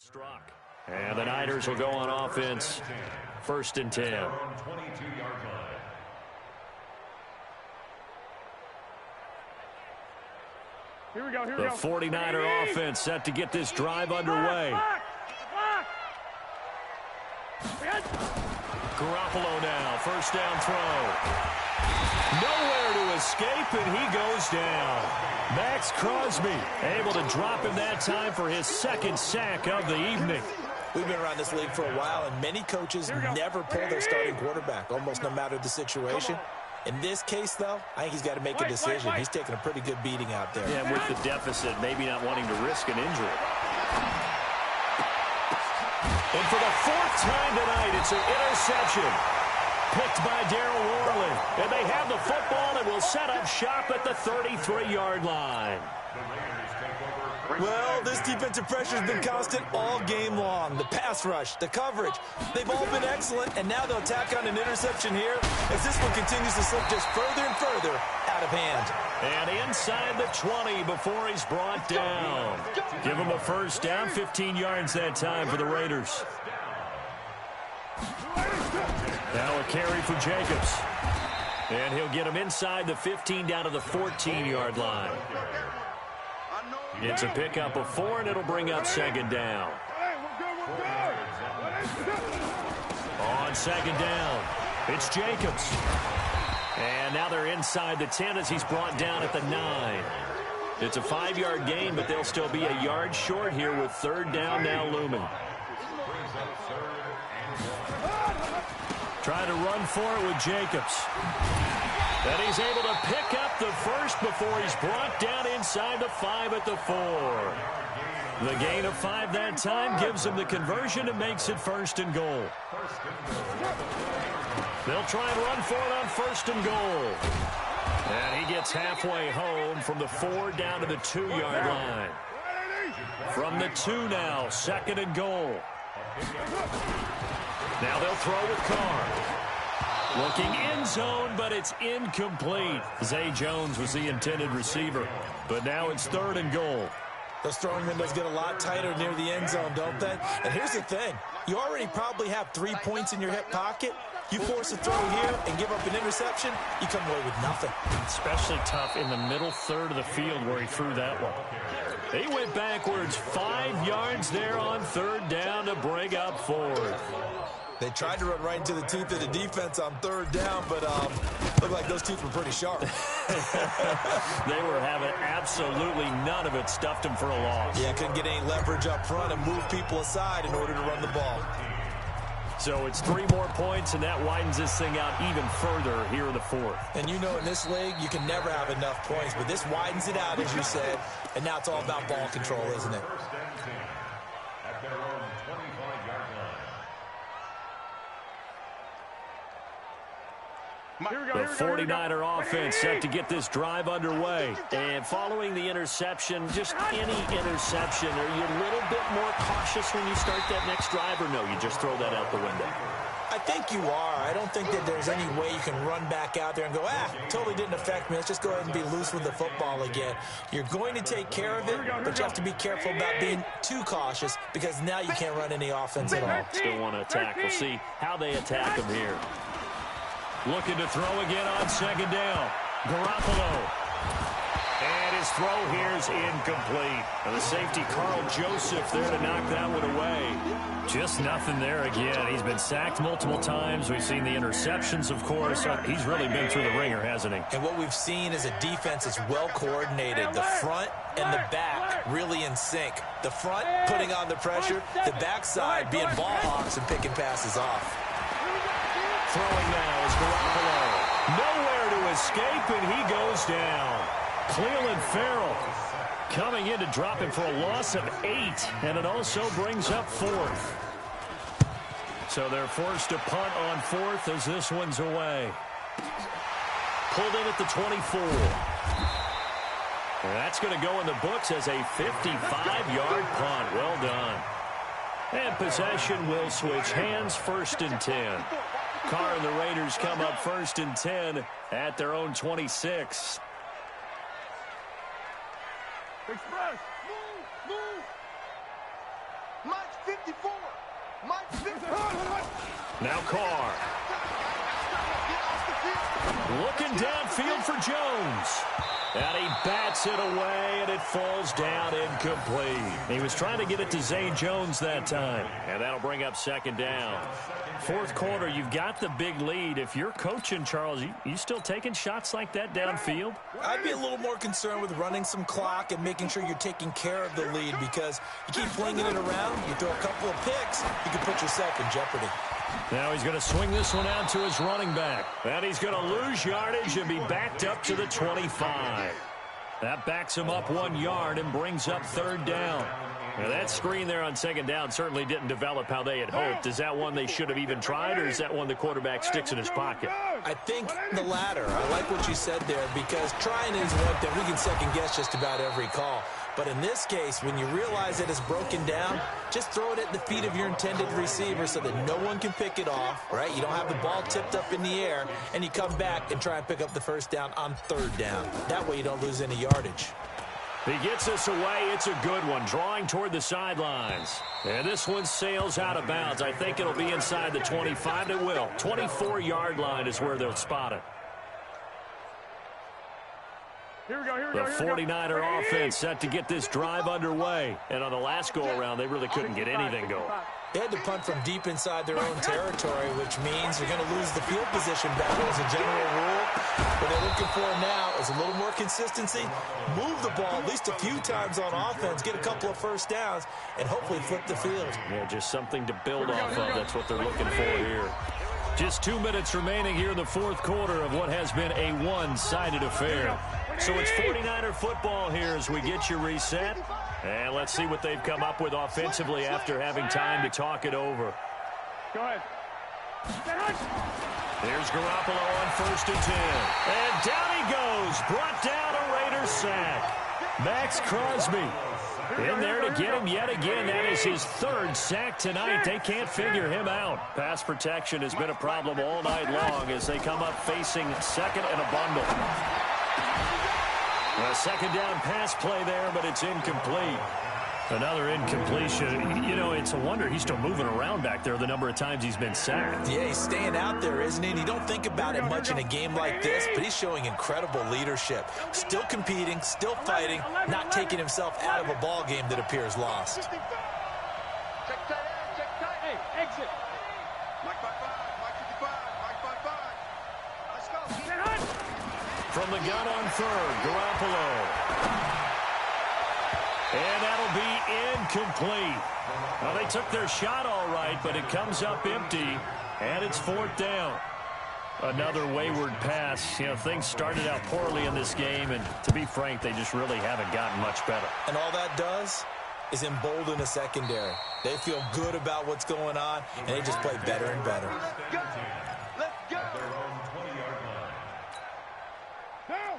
Struck. And the Niners will go on offense. 1st and 10. Here we go. The 49er offense set to get this drive underway. Garoppolo now, 1st down throw. Nowhere to escape, and he goes down. Max Crosby able to drop him that time for his 2nd sack of the evening. We've been around this league for a while, and many coaches never pull their starting quarterback, almost no matter the situation. In this case, though, I think he's got to make a decision. He's taking a pretty good beating out there. Yeah, with the deficit, maybe not wanting to risk an injury. And for the 4th time tonight, it's an interception. Picked by Darryl Worley. And they have the football and will set up shop at the 33-yard line. Well, this defensive pressure has been constant all game long. The pass rush, the coverage, they've all been excellent, and now they'll tack on an interception here as this one continues to slip just further and further out of hand. And inside the 20 before he's brought down. Give him a 1st down, 15 yards that time for the Raiders. Now a carry for Jacobs. And he'll get him inside the 15 down to the 14-yard line. It's a pickup of 4, and it'll bring up 2nd down. On 2nd down, it's Jacobs. And now they're inside the 10 as he's brought down at the 9. It's a 5-yard gain, but they'll still be a yard short here with 3rd down now looming. Trying to run for it with Jacobs. And he's able to pick up the 1st before he's brought down inside the 5 at the 4. The gain of 5 that time gives him the conversion and makes it 1st and goal. They'll try and run for it on 1st and goal. And he gets halfway home from the 4 down to the 2-yard line. From the 2 now, 2nd and goal. Now they'll throw with Carr. Looking end zone, but it's incomplete. Zay Jones was the intended receiver, but now it's 3rd and goal. Those throwing windows get a lot tighter near the end zone, don't they? And here's the thing. You already probably have 3 points in your hip pocket. You force a throw here and give up an interception, you come away with nothing. Especially tough in the middle 3rd of the field where he threw that one. He went backwards 5 yards there on 3rd down to bring up 4th. They tried to run right into the teeth of the defense on 3rd down, but looked like those teeth were pretty sharp. They were having absolutely none of it. Stuffed him for a loss. Yeah, couldn't get any leverage up front and move people aside in order to run the ball. So it's 3 more points, and that widens this thing out even further here in the 4th. And you know in this league, you can never have enough points, but this widens it out, as you said, and now it's all about ball control, isn't it? The 49er offense set to get this drive underway. And following the interception, just any interception, are you a little bit more cautious when you start that next drive, or no, you just throw that out the window? I think you are. I don't think that there's any way you can run back out there and go, totally didn't affect me. Let's just go ahead and be loose with the football again. You're going to take care of it, but you have to be careful about being too cautious because now you can't run any offense at all. Still want to attack. We'll see how they attack him here. Looking to throw again on 2nd down. Garoppolo. And his throw here is incomplete. And the safety, Carl Joseph, there to knock that one away. Just nothing there again. He's been sacked multiple times. We've seen the interceptions, of course. He's really been through the ringer, hasn't he? And what we've seen is a defense that's well coordinated. The front and the back really in sync. The front putting on the pressure. The backside being ball hawks and picking passes off. Throwing now is Garoppolo. Nowhere to escape, and he goes down. Cleveland Farrell coming in to drop him for a loss of 8, and it also brings up 4th. So they're forced to punt on 4th as this one's away. Pulled in at the 24. And that's going to go in the books as a 55-yard punt. Well done. And possession will switch hands, 1st and 10. Carr and the Raiders come up 1st and 10 at their own 26. Express. Move. Now Carr. Looking downfield for Jones. And he bats it away, and it falls down incomplete. He was trying to get it to Zay Jones that time. And that'll bring up second down. Fourth quarter, you've got the big lead. If you're coaching, Charles, you still taking shots like that downfield? I'd be a little more concerned with running some clock and making sure you're taking care of the lead, because you keep flinging it around, you throw a couple of picks, you can put yourself in jeopardy. Now he's going to swing this one out to his running back. And he's going to lose yardage and be backed up to the 25. That backs him up 1 yard and brings up third down. Now that screen there on second down certainly didn't develop how they had hoped. Is that one they should have even tried, or is that one the quarterback sticks in his pocket? I think the latter. I like what you said there, because trying is one thing. We can second guess just about every call. But in this case, when you realize that it's broken down, just throw it at the feet of your intended receiver so that no one can pick it off, right? You don't have the ball tipped up in the air, and you come back and try and pick up the first down on third down. That way you don't lose any yardage. He gets this away. It's a good one, drawing toward the sidelines. And this one sails out of bounds. I think it'll be inside the 25. It will. 24-yard line is where they'll spot it. Here we go, here we The go, here we go. 49er offense set to get this drive underway. And on the last go-around, they really couldn't get anything going. They had to punt from deep inside their own territory, which means you're going to lose the field position battle as a general rule. What they're looking for now is a little more consistency, move the ball at least a few times on offense, get a couple of first downs, and hopefully flip the field. Yeah, just something to build off of. That's what they're looking for here. Just 2 minutes remaining here in the fourth quarter of what has been a one-sided affair. So it's 49er football here as we get you reset. And let's see what they've come up with offensively after having time to talk it over. Go ahead. Here's Garoppolo on 1st and 10. And down he goes. Brought down a Raiders sack. Max Crosby in there to get him yet again. That is his third sack tonight. They can't figure him out. Pass protection has been a problem all night long as they come up facing second and a bundle. A second down pass play there, but it's incomplete. Another incompletion. You know, it's a wonder he's still moving around back there the number of times he's been sacked. Yeah, he's staying out there, isn't he? And you don't think about it much in a game like this, but he's showing incredible leadership. Still competing, still fighting, not taking himself out of a ball game that appears lost. Check tight end, check tight. Hey, exit. Mike 55, Mike 55, Mike 55. Let's go. From the gun on third, Garoppolo. And that'll be incomplete. Well, they took their shot all right, but it comes up empty, and it's fourth down. Another wayward pass. You know, things started out poorly in this game, and to be frank, they just really haven't gotten much better. And all that does is embolden a secondary. They feel good about what's going on, and they just play better and better.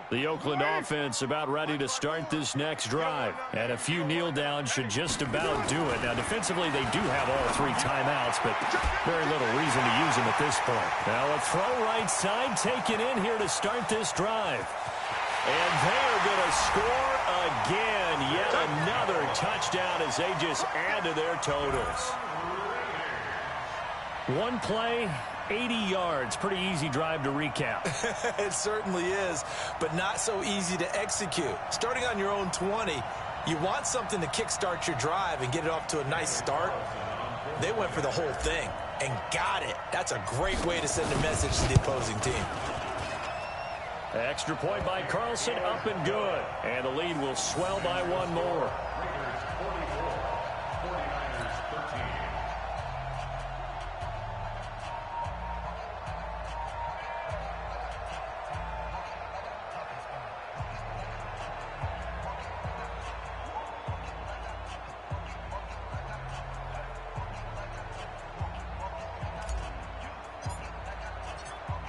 The Oakland offense about ready to start this next drive. And a few kneel downs should just about do it. Now, defensively, they do have all 3 timeouts, but very little reason to use them at this point. Now, a throw right side taken in here to start this drive. And they are going to score again. Yet another touchdown as they just add to their totals. One play, 80 yards. Pretty easy drive to recap. It certainly is, but not so easy to execute. Starting on your own 20, you want something to kickstart your drive and get it off to a nice start. They went for the whole thing and got it. That's a great way to send a message to the opposing team. Extra point by Carlson, up and good. And the lead will swell by 1 more.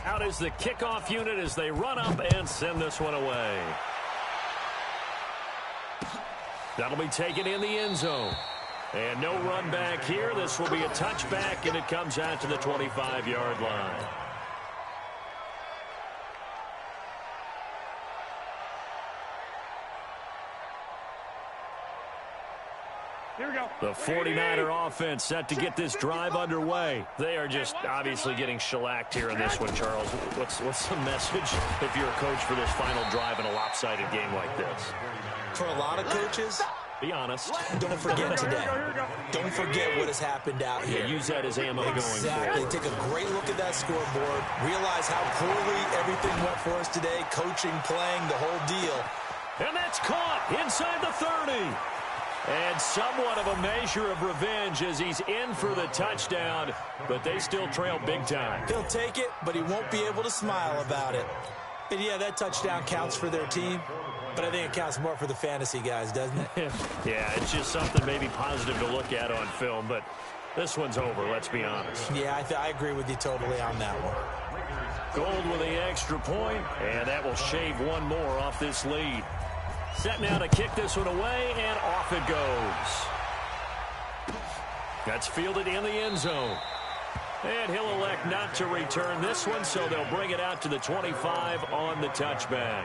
Out is the kickoff unit as they run up and send this one away. That'll be taken in the end zone. And no run back here. This will be a touchback, and it comes out to the 25-yard line. The 49er offense set to get this drive underway. They are just obviously getting shellacked here in this one, Charles. What's the message if you're a coach for this final drive in a lopsided game like this? For a lot of coaches, be honest. Don't forget today. Don't forget what has happened out here. Yeah, use that as ammo going forward. Exactly. Take a great look at that scoreboard. Realize how poorly everything went for us today. Coaching, playing, the whole deal. And that's caught inside the 30. And somewhat of a measure of revenge as he's in for the touchdown, but they still trail big time. He'll take it, but he won't be able to smile about it. And yeah, that touchdown counts for their team, but I think it counts more for the fantasy guys, doesn't it? Yeah, it's just something maybe positive to look at on film, but this one's over, let's be honest. Yeah, I agree with you totally on that one. Gold with the extra point, and that will shave one more off this lead. Set now to kick this one away, and off it goes. That's fielded in the end zone. And he'll elect not to return this one, so they'll bring it out to the 25 on the touchback.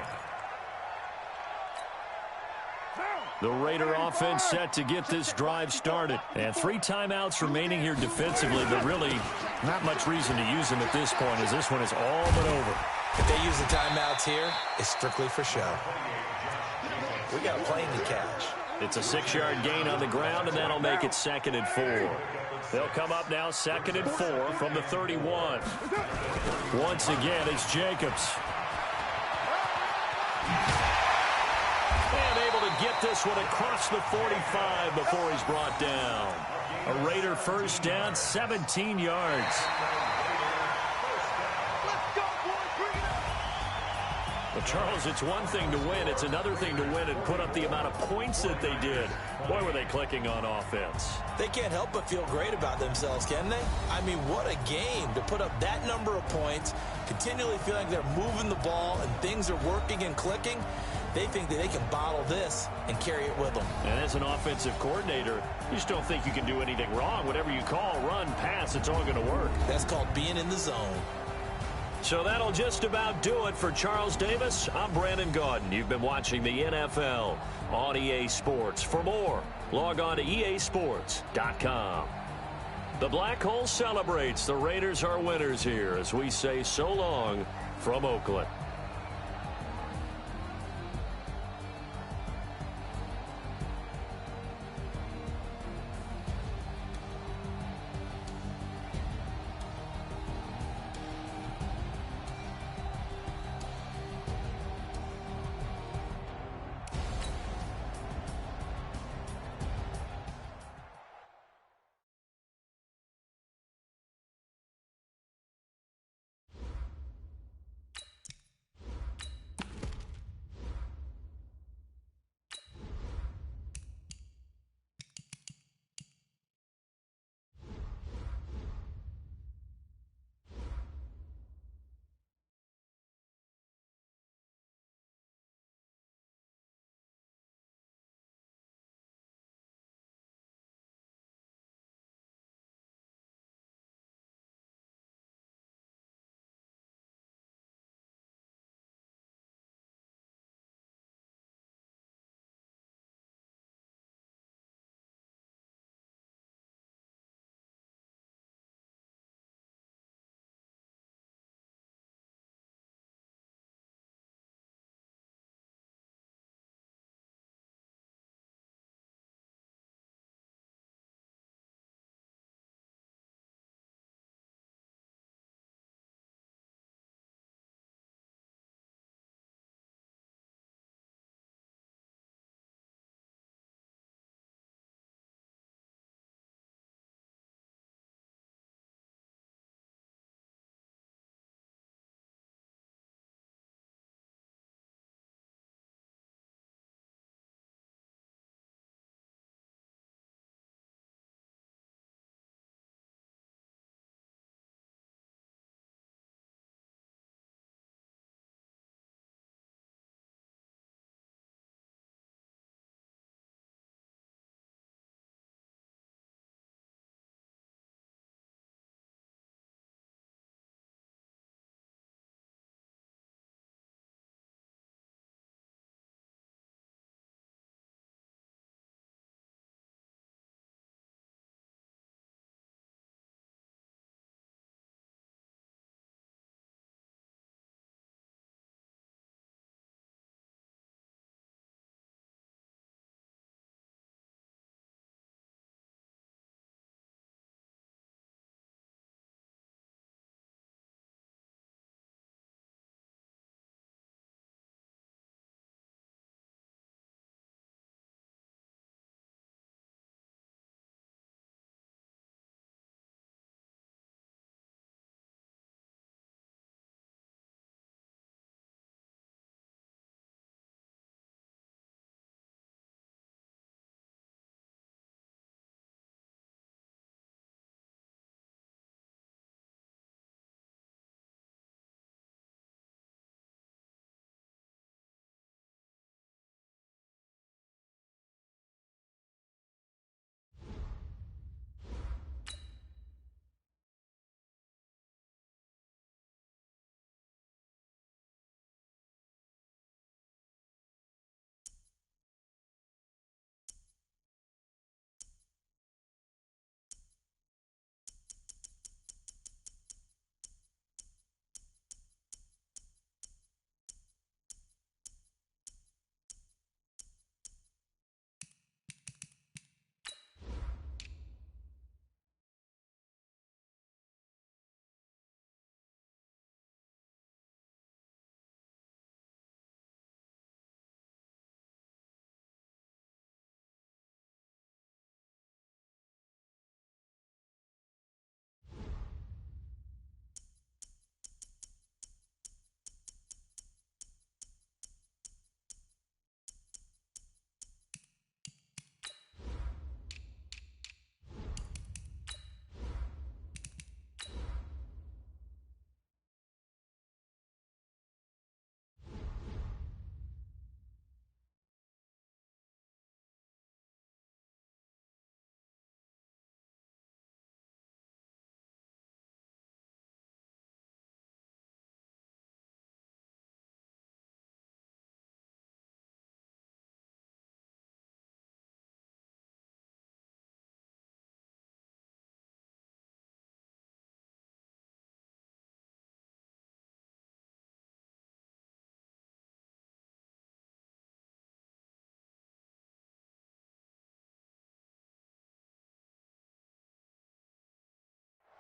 The Raider offense set to get this drive started. And 3 timeouts remaining here defensively, but really not much reason to use them at this point, as this one is all but over. If they use the timeouts here, it's strictly for show. We got a plane to catch. It's a 6-yard gain on the ground, and that'll make it 2nd and 4. They'll come up now 2nd and 4 from the 31. Once again, it's Jacobs. And able to get this one across the 45 before he's brought down. A Raider first down, 17 yards. Well, Charles, it's one thing to win. It's another thing to win and put up the amount of points that they did. Boy, were they clicking on offense. They can't help but feel great about themselves, can they? I mean, what a game to put up that number of points, continually feeling they're moving the ball and things are working and clicking. They think that they can bottle this and carry it with them. And as an offensive coordinator, you just don't think you can do anything wrong. Whatever you call, run, pass, it's all going to work. That's called being in the zone. So that'll just about do it for Charles Davis. I'm Brandon Gaudin. You've been watching the NFL on EA Sports. For more, log on to easports.com. The Black Hole celebrates. The Raiders are winners here as we say so long from Oakland.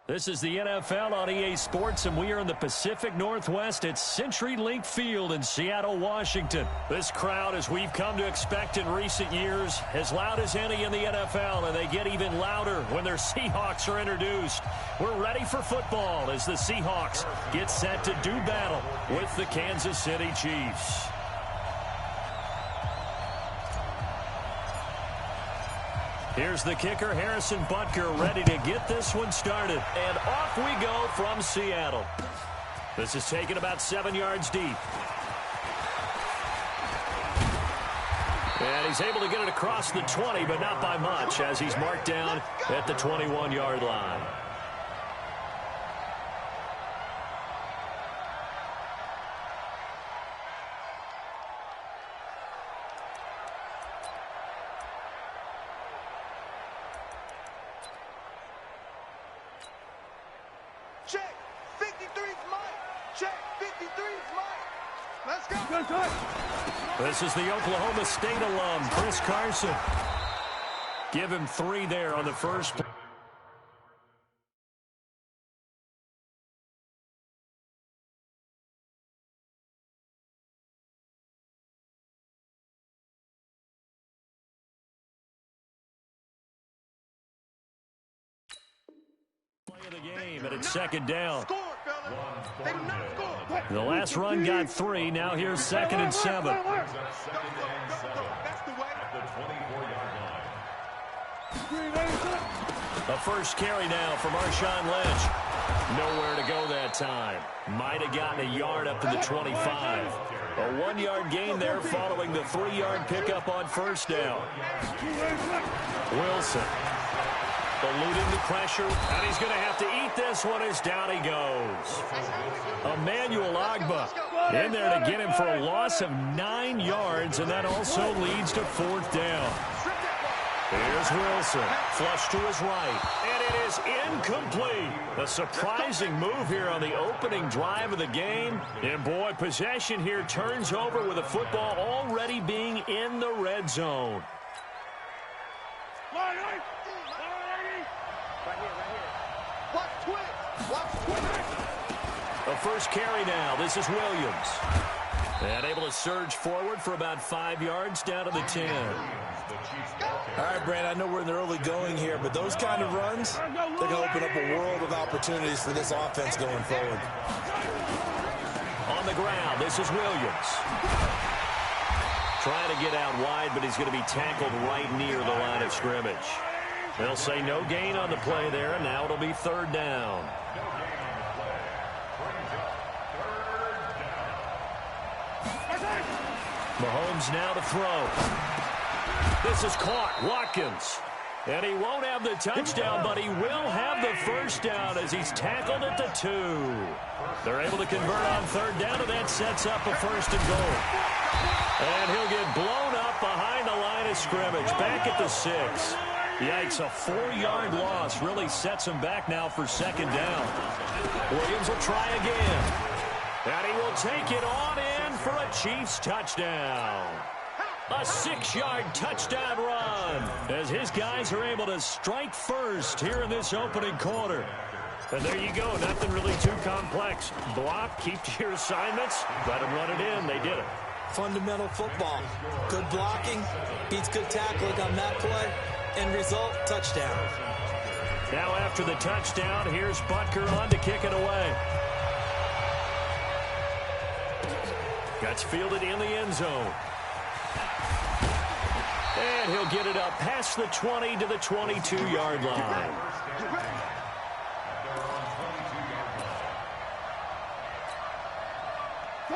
This is the NFL on EA Sports, and we are in the Pacific Northwest at CenturyLink Field in Seattle, Washington. This crowd, as we've come to expect in recent years, as loud as any in the NFL, and they get even louder when their Seahawks are introduced. We're ready for football as the Seahawks get set to do battle with the Kansas City Chiefs. Here's the kicker, Harrison Butker, ready to get this one started. And off we go from Seattle. This is taken about 7 yards deep. And he's able to get it across the 20, but not by much, as he's marked down at the 21-yard line. Check. 53's Mike. Check. 53's Mike. Let's go. This is the Oklahoma State alum, Chris Carson. Give him 3 there on the first play. Of the game, and it's second down. The last run got 3. Now here's 2nd and 7. A first carry now from Marshawn Lynch. Nowhere to go that time. Might have gotten a yard up to the 25. A 1-yard gain there following the 3-yard pickup on first down. Wilson eluding the pressure, and he's going to have to eat this one as down he goes. Emmanuel Ogbah in there to get him for a loss of 9 yards, and that also leads to 4th down. Here's Wilson, flush to his right, and it is incomplete. A surprising move here on the opening drive of the game. And boy, possession here turns over with the football already being in the red zone. A first carry now. This is Williams. And able to surge forward for about 5 yards down to the 10. All right, Brand, I know we're in the early going here, but those kind of runs, they're going to open up a world of opportunities for this offense going forward. On the ground, this is Williams. Trying to get out wide, but he's going to be tackled right near the line of scrimmage. They'll say no gain on the play there, and now it'll be 3rd down. Mahomes now to throw. This is caught. Watkins. And he won't have the touchdown, but he will have the first down as he's tackled at the 2. They're able to convert on 3rd down, and that sets up a 1st and goal. And he'll get blown up behind the line of scrimmage, back at the 6. Yikes, a 4-yard loss really sets him back now for 2nd down. Williams will try again. And he will take it on in for a Chiefs touchdown. A 6-yard touchdown run as his guys are able to strike first here in this opening quarter. And there you go, nothing really too complex. Block, keep to your assignments, let them run it in. They did it. Fundamental football. Good blocking beats good tackling on that play. End result, touchdown. Now after the touchdown, here's Butker on to kick it away. That's fielded in the end zone. And he'll get it up past the 20 to the 22-yard line.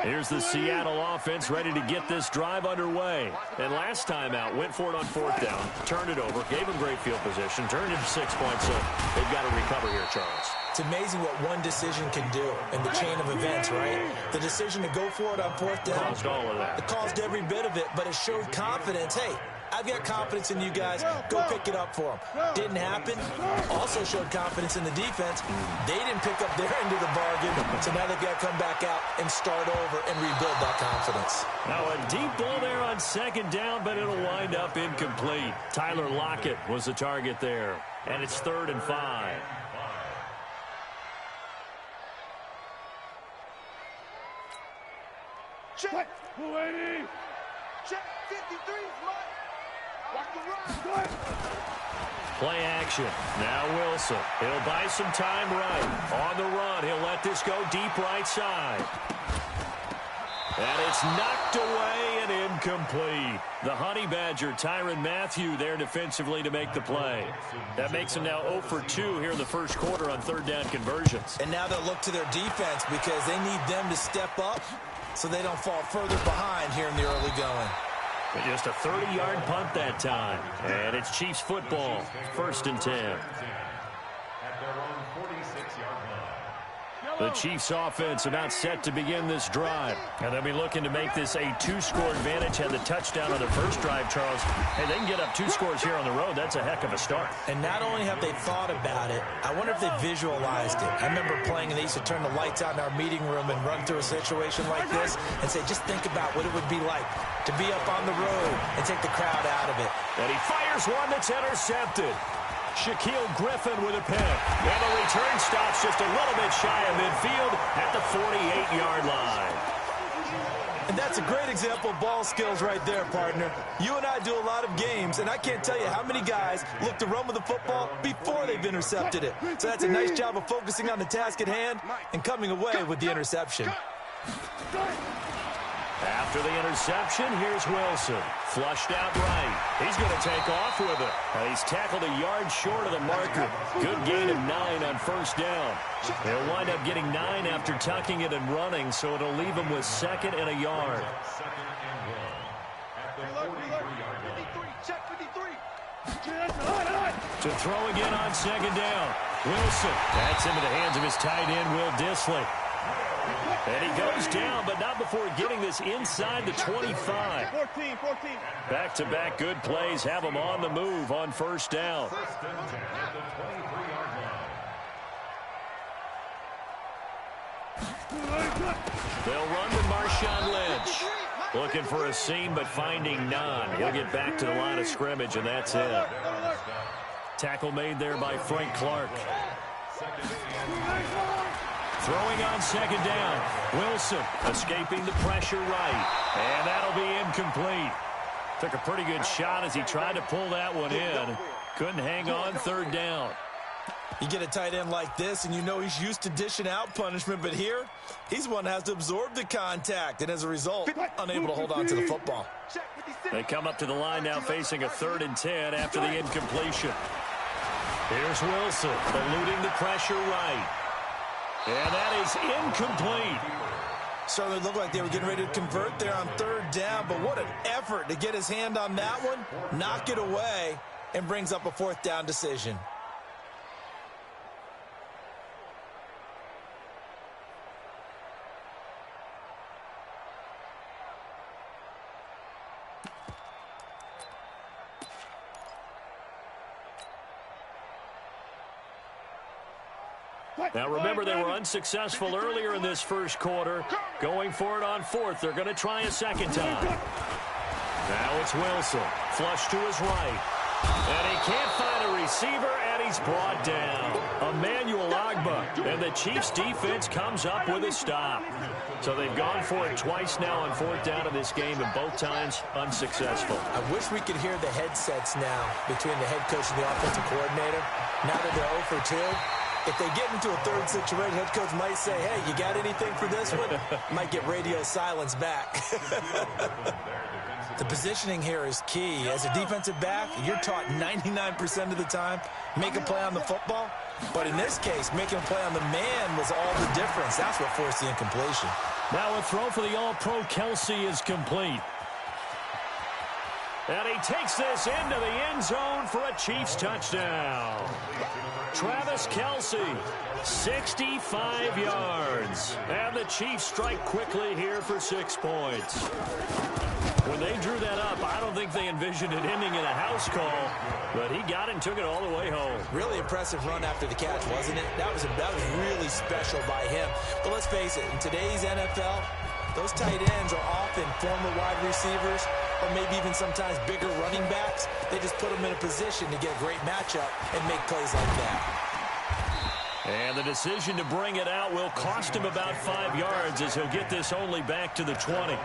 Here's the Seattle offense ready to get this drive underway. And last time out, went for it on 4th down, turned it over, gave them great field position, turned it 6 points, so they've got to recover here, Charles. It's amazing what one decision can do in the chain of events, right? The decision to go for it on 4th down. Caused all of that. It caused every bit of it, but it showed confidence. Hey, I've got confidence in you guys. Go pick it up for them. Didn't happen. Also showed confidence in the defense. They didn't pick up their end of the bargain, so now they've got to come back out and start over and rebuild that confidence. Now a deep ball there on 2nd down, but it'll wind up incomplete. Tyler Lockett was the target there, and it's 3rd and 5. Check. Check. 53's Mike. Watch the run. Play action. Now Wilson. He'll buy some time right. On the run, he'll let this go deep right side. And it's knocked away and incomplete. The Honey Badger, Tyrann Mathieu, there defensively to make the play. That makes him now 0 for 2 here in the first quarter on third down conversions. And now they'll look to their defense because they need them to step up so they don't fall further behind here in the early going. But just a 30-yard punt that time. And it's Chiefs football, 1st and 10. The Chiefs offense about set to begin this drive. And they'll be looking to make this a 2-score advantage. Had the touchdown on the first drive, Charles. Hey, they can get up 2 scores here on the road. That's a heck of a start. And not only have they thought about it, I wonder if they visualized it. I remember playing and they used to turn the lights out in our meeting room and run through a situation like this and say, just think about what it would be like to be up on the road and take the crowd out of it. And he fires one that's intercepted. Shaquille Griffin with a pick. And the return stops just a little bit shy of midfield at the 48-yard line. And that's a great example of ball skills right there, partner. You and I do a lot of games, and I can't tell you how many guys look to run with the football before they've intercepted it. So that's a nice job of focusing on the task at hand and coming away with the interception. After the interception, here's Wilson. Flushed out right. He's going to take off with it. He's tackled a yard short of the marker. Good gain of 9 on first down. They'll wind up getting 9 after tucking it and running, so it'll leave him with 2nd and a yard. To throw again on 2nd down. Wilson. That's into the hands of his tight end, Will Dissly. And he goes down, but not before getting this inside the 25. 14. Back-to-back good plays have him on the move on first down. They'll run to Marshawn Lynch. Looking for a seam, but finding none. He'll get back to the line of scrimmage, and that's it. Tackle made there by Frank Clark. Throwing on 2nd down. Wilson escaping the pressure right. And that'll be incomplete. Took a pretty good shot as he tried to pull that one in. Couldn't hang on 3rd down. You get a tight end like this, and you know he's used to dishing out punishment, but here, he's one that has to absorb the contact, and as a result, unable to hold on to the football. They come up to the line now facing a 3rd and 10 after the incompletion. Here's Wilson, eluding the pressure right. And that is incomplete. Certainly looked like they were getting ready to convert there on 3rd down, but what an effort to get his hand on that one, knock it away, and brings up a 4th down decision. Now, remember, they were unsuccessful earlier in this first quarter. Going for it on 4th. They're going to try a 2nd time. Now it's Wilson. Flush to his right. And he can't find a receiver, and he's brought down. Emmanuel Agba. And the Chiefs' defense comes up with a stop. So they've gone for it twice now on 4th down in this game, and both times unsuccessful. I wish we could hear the headsets now between the head coach and the offensive coordinator. Now that they're 0 for 2. If they get into a 3rd situation, head coach might say, hey, you got anything for this one? Might get radio silence back. The positioning here is key. As a defensive back, you're taught 99% of the time, make a play on the football. But in this case, making a play on the man was all the difference. That's what forced the incompletion. Now a throw for the All-Pro Kelsey is complete. And he takes this into the end zone for a Chiefs touchdown. Travis Kelsey, 65 yards. And the Chiefs strike quickly here for 6 points. When they drew that up, I don't think they envisioned it ending in a house call, but he got it and took it all the way home. Really impressive run after the catch, wasn't it? That was really special by him. But let's face it, in today's NFL, those tight ends are often former wide receivers or maybe even sometimes bigger running backs. They just put them in a position to get a great matchup and make plays like that. And the decision to bring it out will cost him about 5 yards as he'll get this only back to the 20.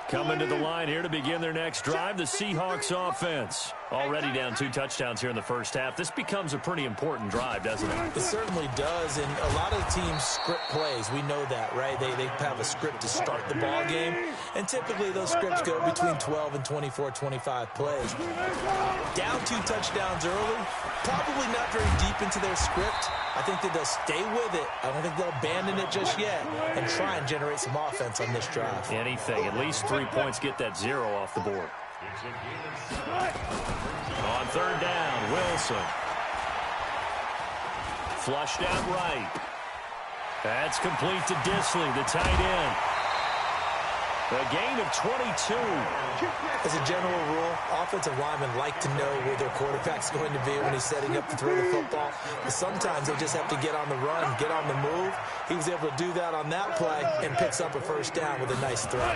Coming to the line here to begin their next drive, the Seahawks offense. Already down 2 touchdowns here in the first half. This becomes a pretty important drive, doesn't it? It certainly does, and a lot of the teams script plays. We know that, right? They have a script to start the ball game, and typically those scripts go between 12 and 24, 25 plays. Down 2 touchdowns early, probably not very deep into their script. I think that they'll stay with it. I don't think they'll abandon it just yet and try and generate some offense on this drive. Anything. At least 3 points, get that 0 off the board. On 3rd down, Wilson. Flushed out right. That's complete to Disley, the tight end. A gain of 22. As a general rule, offensive linemen like to know where their quarterback's going to be when he's setting up to throw the football. But sometimes they just have to get on the run, get on the move. He was able to do that on that play and picks up a 1st down with a nice throw.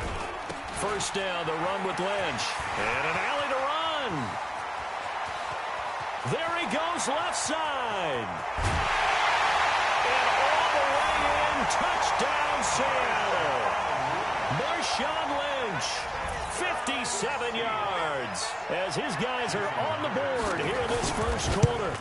1st down, the run with Lynch. And an alley to run. There he goes, left side. And all the way in, touchdown Seattle. Marshawn Lynch, 57 yards, as his guys are on the board here in this first quarter.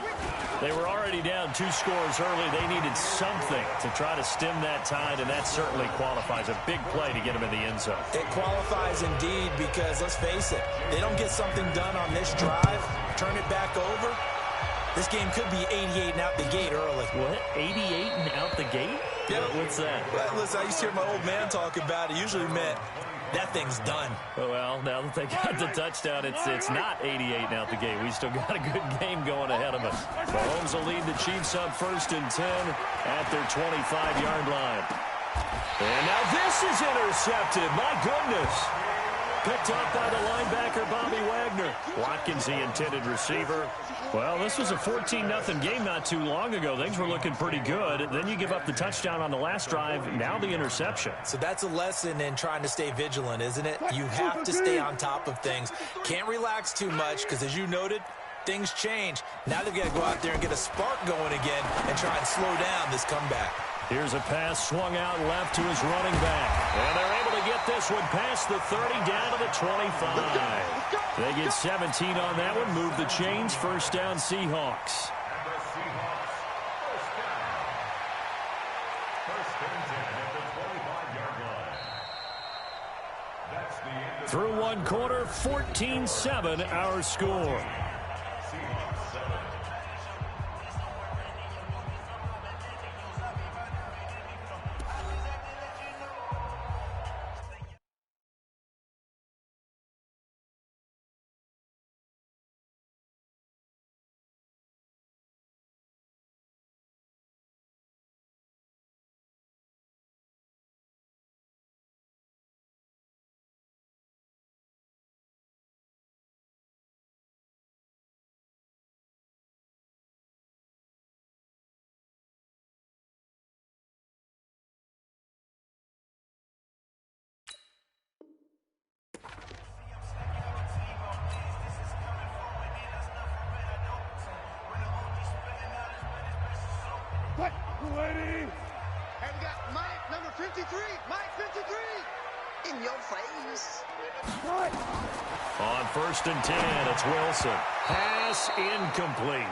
They were already down 2 scores early. They needed something to try to stem that tide, and that certainly qualifies. A big play to get them in the end zone. It qualifies indeed because, let's face it, they don't get something done on this drive, turn it back over. This game could be 88 and out the gate early. What? 88 and out the gate? Yeah. What's that? Well, listen, I used to hear my old man talk about it. Usually meant that thing's done. Well, now that they got the touchdown, it's not 88 and out the gate. We still got a good game going ahead of us. Mahomes will lead the Chiefs up 1st and 10 at their 25-yard line. And now this is intercepted. My goodness. Picked up by the linebacker, Bobby Wagner. Watkins, the intended receiver. Well, this was a 14-0 game not too long ago. Things were looking pretty good. Then you give up the touchdown on the last drive. Now the interception. So that's a lesson in trying to stay vigilant, isn't it? You have to stay on top of things. Can't relax too much because, as you noted, things change. Now they've got to go out there and get a spark going again and try and slow down this comeback. Here's a pass swung out left to his running back. And they're able to get this one past the 30 down to the 25. They get 17 on that one. Move the chains. 1st down, Seahawks. Through 1 quarter, 14-7 our score. Hey, we got Mike, number 53. Mike, 53. In your face. On 1st and 10, it's Wilson. Pass incomplete.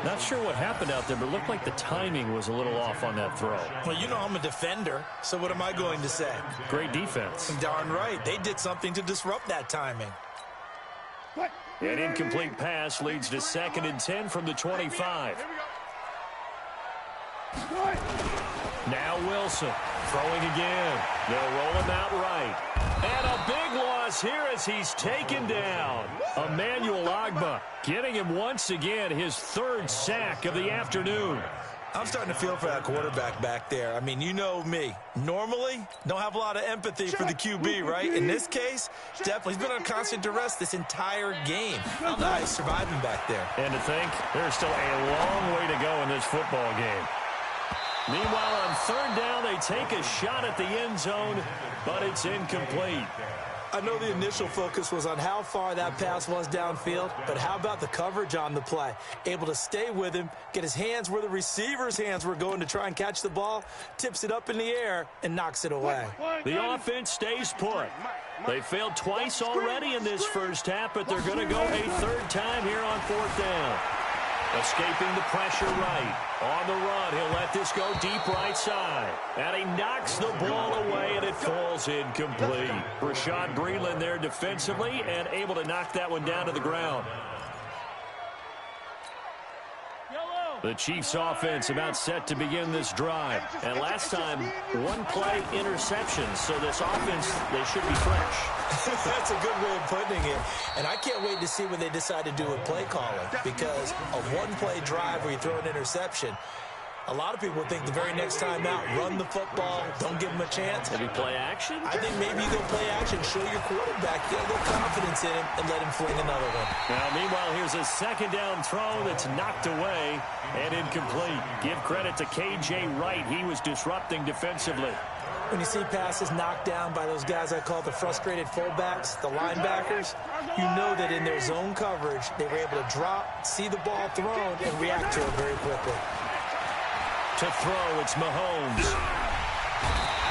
Not sure what happened out there, but it looked like the timing was a little off on that throw. Well, you know I'm a defender, so what am I going to say? Great defense. Darn right. They did something to disrupt that timing. An incomplete pass leads to 2nd and 10 from the 25. Now Wilson throwing again. They'll roll him out right. And a big loss here as he's taken down. Emmanuel Ogbah getting him once again his 3rd sack of the afternoon. I'm starting to feel for that quarterback back there. I mean, you know me. Normally, don't have a lot of empathy for the QB, right? In this case, definitely. He's been on constant duress this entire game. I don't know how he's surviving back there. And to think, there's still a long way to go in this football game. Meanwhile, on third down, they take a shot at the end zone, but it's incomplete. I know the initial focus was on how far that pass was downfield, but how about the coverage on the play? Able to stay with him, get his hands where the receiver's hands were going to try and catch the ball, tips it up in the air, and knocks it away. The offense stays put. They failed twice already in this first half, but they're going to go a third time here on fourth down. Escaping the pressure right. On the run, he'll let this go deep right side. And he knocks the ball away, and it falls incomplete. Rashad Breeland there defensively and able to knock that one down to the ground. The Chiefs offense about set to begin this drive. And last time, one play interception. So this offense, they should be fresh. That's a good way of putting it. And I can't wait to see what they decide to do with play calling. Because a one-play drive where you throw an interception, a lot of people think the very next time out, run the football, don't give them a chance. Maybe play action? I think maybe you go play action, show your quarterback, get a little confidence in him, and let him fling another one. Now, meanwhile, here's a second down throw that's knocked away and incomplete. Give credit to K.J. Wright. He was disrupting defensively. When you see passes knocked down by those guys I call the frustrated fullbacks, the linebackers, you know that in their zone coverage, they were able to drop, see the ball thrown, and react to it very quickly. To throw, it's Mahomes.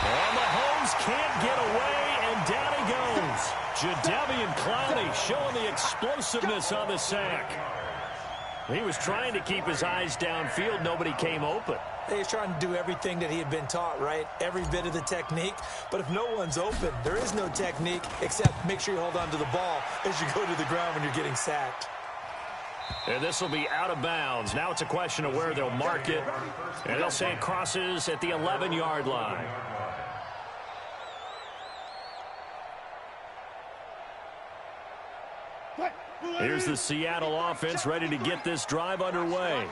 And Mahomes can't get away, and down he goes. Jadeveon Clowney showing the explosiveness on the sack. He was trying to keep his eyes downfield. Nobody came open. He's trying to do everything that he had been taught, right? Every bit of the technique. But if no one's open, there is no technique except make sure you hold on to the ball as you go to the ground when you're getting sacked. And this will be out of bounds. Now it's a question of where they'll mark it. And they'll say it crosses at the 11-yard line. Here's the Seattle offense ready to get this drive underway.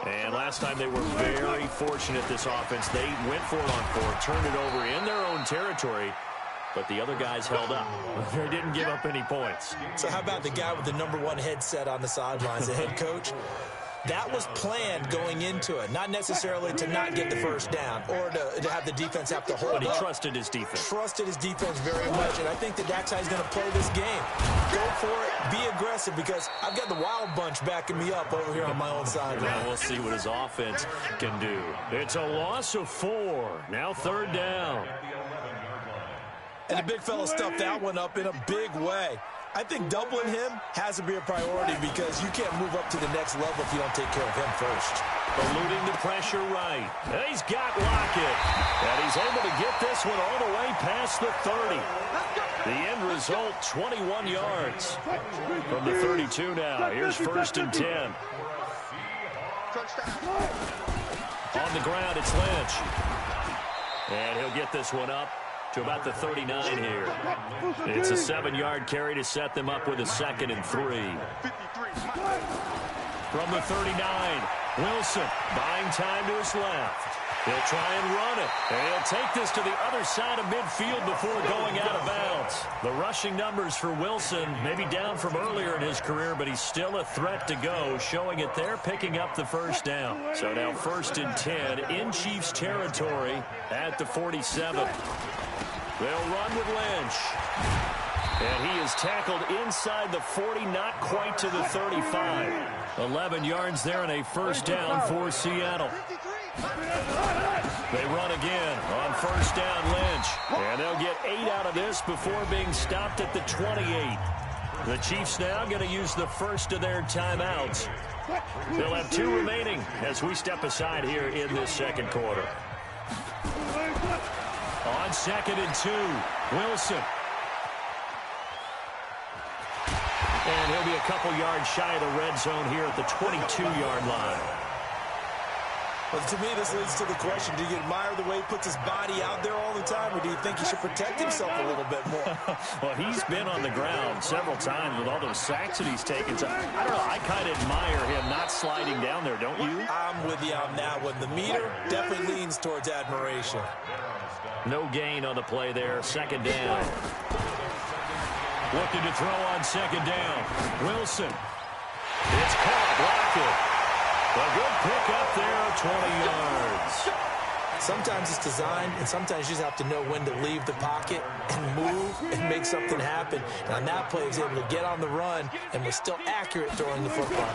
And last time they were very fortunate, this offense. They went for it on fourth, turned it over in their own territory, but the other guys held up. They didn't give up any points. So how about the guy with the #1 headset on the sidelines, the head coach? That was planned going into it, not necessarily to not get the first down or to have the defense have to hold up. But he trusted his defense. Trusted his defense very much, and I think that's how he's going to play this game. Go for it, be aggressive, because I've got the wild bunch backing me up over here on my own sideline. Now we'll see what his offense can do. It's a loss of 4. Now third down. And the big fella stuffed that one up in a big way. I think doubling him has to be a priority because you can't move up to the next level if you don't take care of him first. Eluding the pressure right. And he's got Lockett. And he's able to get this one all the way past the 30. The end result, 21 yards. From the 32 now. Here's first and 10. On the ground, it's Lynch. And he'll get this one up to about the 39 here. It's a 7-yard carry to set them up with a 2nd and 3. From the 39, Wilson buying time to his left. He'll try and run it. And he'll take this to the other side of midfield before going out of bounds. The rushing numbers for Wilson maybe down from earlier in his career, but he's still a threat to go, showing it there, picking up the first down. So now first and 10 in Chiefs territory at the 47. They'll run with Lynch. And he is tackled inside the 40, not quite to the 35. 11 yards there and a first down for Seattle. They run again on first down, Lynch. And they'll get 8 out of this before being stopped at the 28. The Chiefs now going to use the first of their timeouts. They'll have 2 remaining as we step aside here in this second quarter. On 2nd and 2, Wilson. And he'll be a couple yards shy of the red zone here at the 22-yard line. Well, to me, this leads to the question, do you admire the way he puts his body out there all the time, or do you think he should protect himself a little bit more? Well, he's been on the ground several times with all those sacks that he's taken. So, I don't know, I kind of admire him not sliding down there, don't you? I'm with you on that one. The meter definitely leans towards admiration. No gain on the play there. 2nd down. Looking to throw on 2nd down. Wilson. It's caught. Lockett. A good pick up there, 20 yards. Sometimes it's designed, and sometimes you just have to know when to leave the pocket and move and make something happen. And on that play, he was able to get on the run and was still accurate throwing the football.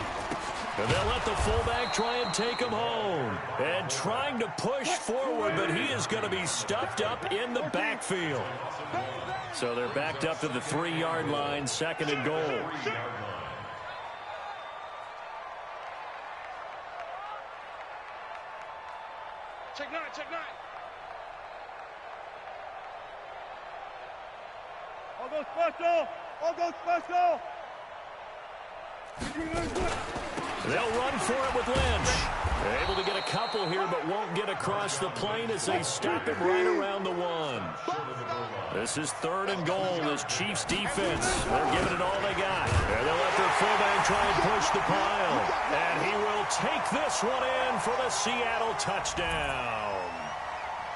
And they'll let the fullback try and take him home. And trying to push forward, but he is going to be stuffed up in the backfield. So they're backed up to the 3-yard line, 2nd and goal. Check 9, check 9. All go special. All go special. They'll run for it with Lynch. They're able to get a couple here, but won't get across the plane as they stop him right around the 1. This is 3rd and goal. This Chiefs defense, they're giving it all they got. And they'll let their fullback try and push the pile. And he will take this one in for the Seattle touchdown.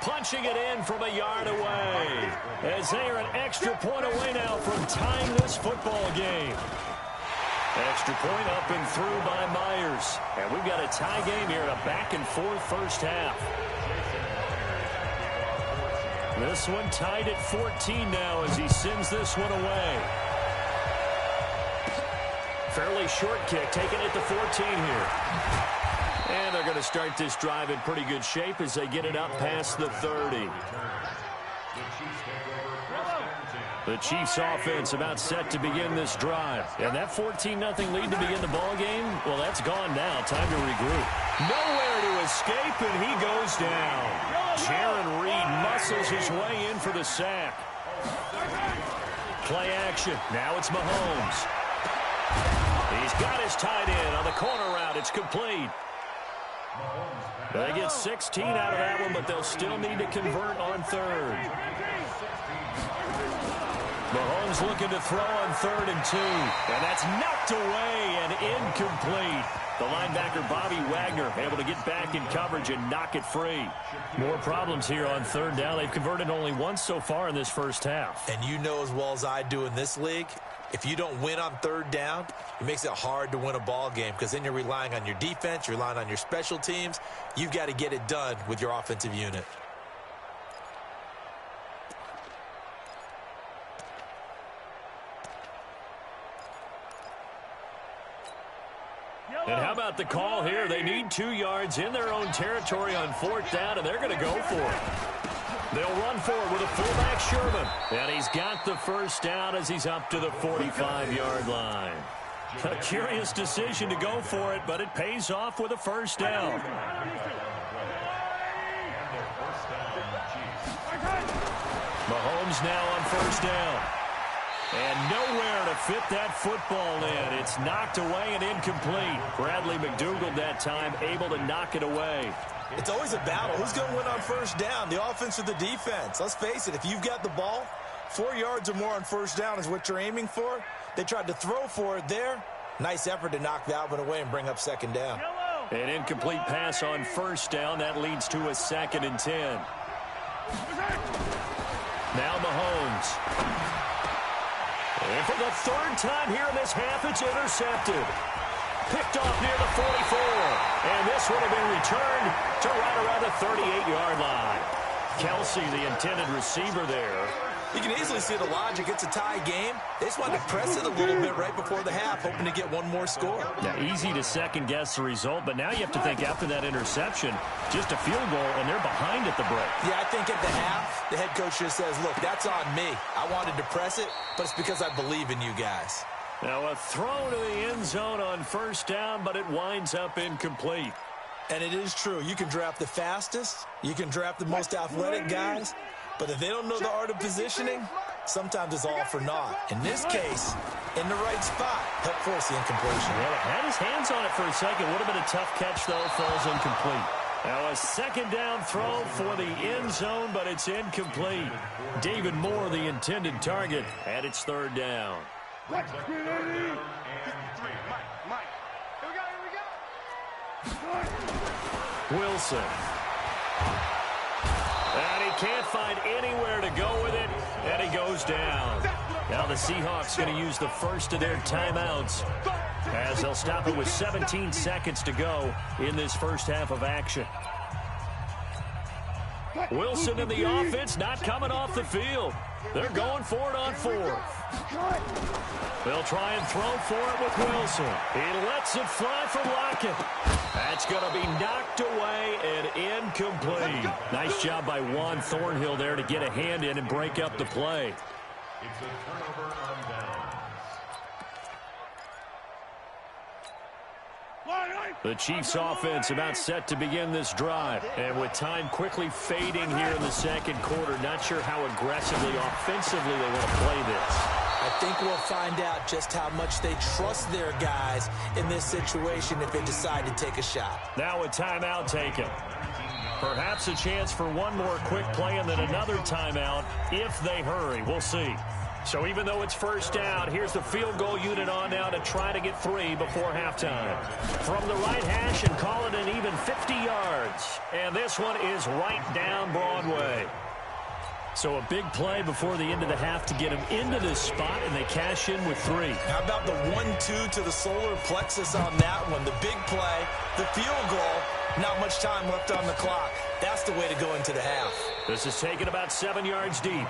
Punching it in from a yard away. As they are an extra point away now from tying this football game. Extra point up and through by Myers. And we've got a tie game here in a back-and-forth first half. This one tied at 14 now as he sends this one away. Fairly short kick, taking it to 14 here. And they're going to start this drive in pretty good shape as they get it up past the 30. The Chiefs offense about set to begin this drive. And that 14-0 lead to begin the ball game, well, that's gone now. Time to regroup. Nowhere to escape, and he goes down. Jaron Reed muscles his way in for the sack. Play action. Now it's Mahomes. He's got his tight end on the corner route. It's complete. They get 16 out of that one, but they'll still need to convert on 3rd. Mahomes looking to throw on 3rd and 2. And that's knocked away and incomplete. The linebacker, Bobby Wagner, able to get back in coverage and knock it free. More problems here on 3rd down. They've converted only once so far in this first half. And you know as well as I do in this league, if you don't win on 3rd down, it makes it hard to win a ball game because then you're relying on your defense, you're relying on your special teams. You've got to get it done with your offensive unit. And how about the call here? They need 2 yards in their own territory on 4th down, and they're going to go for it. They'll run forward with a fullback, Sherman. And he's got the first down as he's up to the 45-yard line. A curious decision to go for it, but it pays off with a first down. Mahomes now on 1st down. And nowhere to fit that football in. It's knocked away and incomplete. Bradley McDougald that time able to knock it away. It's always a battle. Who's going to win on 1st down, the offense or the defense? Let's face it, if you've got the ball, 4 yards or more on 1st down is what you're aiming for. They tried to throw for it there. Nice effort to knock that one away and bring up 2nd down. An incomplete pass on 1st down. That leads to a 2nd and 10. Now Mahomes. And for the 3rd time here in this half, it's intercepted. Picked off near the 44. And this would have been returned to right around the 38-yard line. Kelsey, the intended receiver there. You can easily see the logic. It's a tie game. They just wanted to press it a little bit right before the half, hoping to get one more score. Yeah, easy to second-guess the result, but now you have to think after that interception, just a field goal, and they're behind at the break. Yeah, I think at the half, the head coach just says, look, that's on me. I wanted to press it, but it's because I believe in you guys. Now a throw to the end zone on 1st down, but it winds up incomplete. And it is true. You can draft the fastest. You can draft the most athletic guys. But if they don't know the art of positioning, sometimes it's all for naught. In this case, in the right spot, helped force the incompletion. Well, it had his hands on it for a second. Would have been a tough catch, though. Falls incomplete. Now a 2nd down throw for the end zone, but it's incomplete. David Moore, the intended target, and it's 3rd down. Wilson. And he can't find anywhere to go with it, and he goes down. Now the Seahawks going to use the first of their timeouts as they'll stop it with 17 seconds to go in this first half of action. Wilson and the offense not coming off the field. They're going for it on fourth. They'll try and throw for it with Wilson. He lets it fly for Lockett. That's going to be knocked away and incomplete. Nice job by Juan Thornhill there to get a hand in and break up the play. It's a turnover on downs. The Chiefs offense about set to begin this drive. And with time quickly fading here in the second quarter, not sure how aggressively, offensively they want to play this. I think we'll find out just how much they trust their guys in this situation if they decide to take a shot. Now a timeout taken. Perhaps a chance for one more quick play and then another timeout if they hurry. We'll see. So even though it's first down, here's the field goal unit on now to try to get 3 before halftime. From the right hash and call it an even 50 yards. And this one is right down Broadway. So a big play before the end of the half to get them into this spot, and they cash in with 3. How about the 1-2 to the solar plexus on that one? The big play, the field goal, not much time left on the clock. That's the way to go into the half. This is taken about 7 yards deep.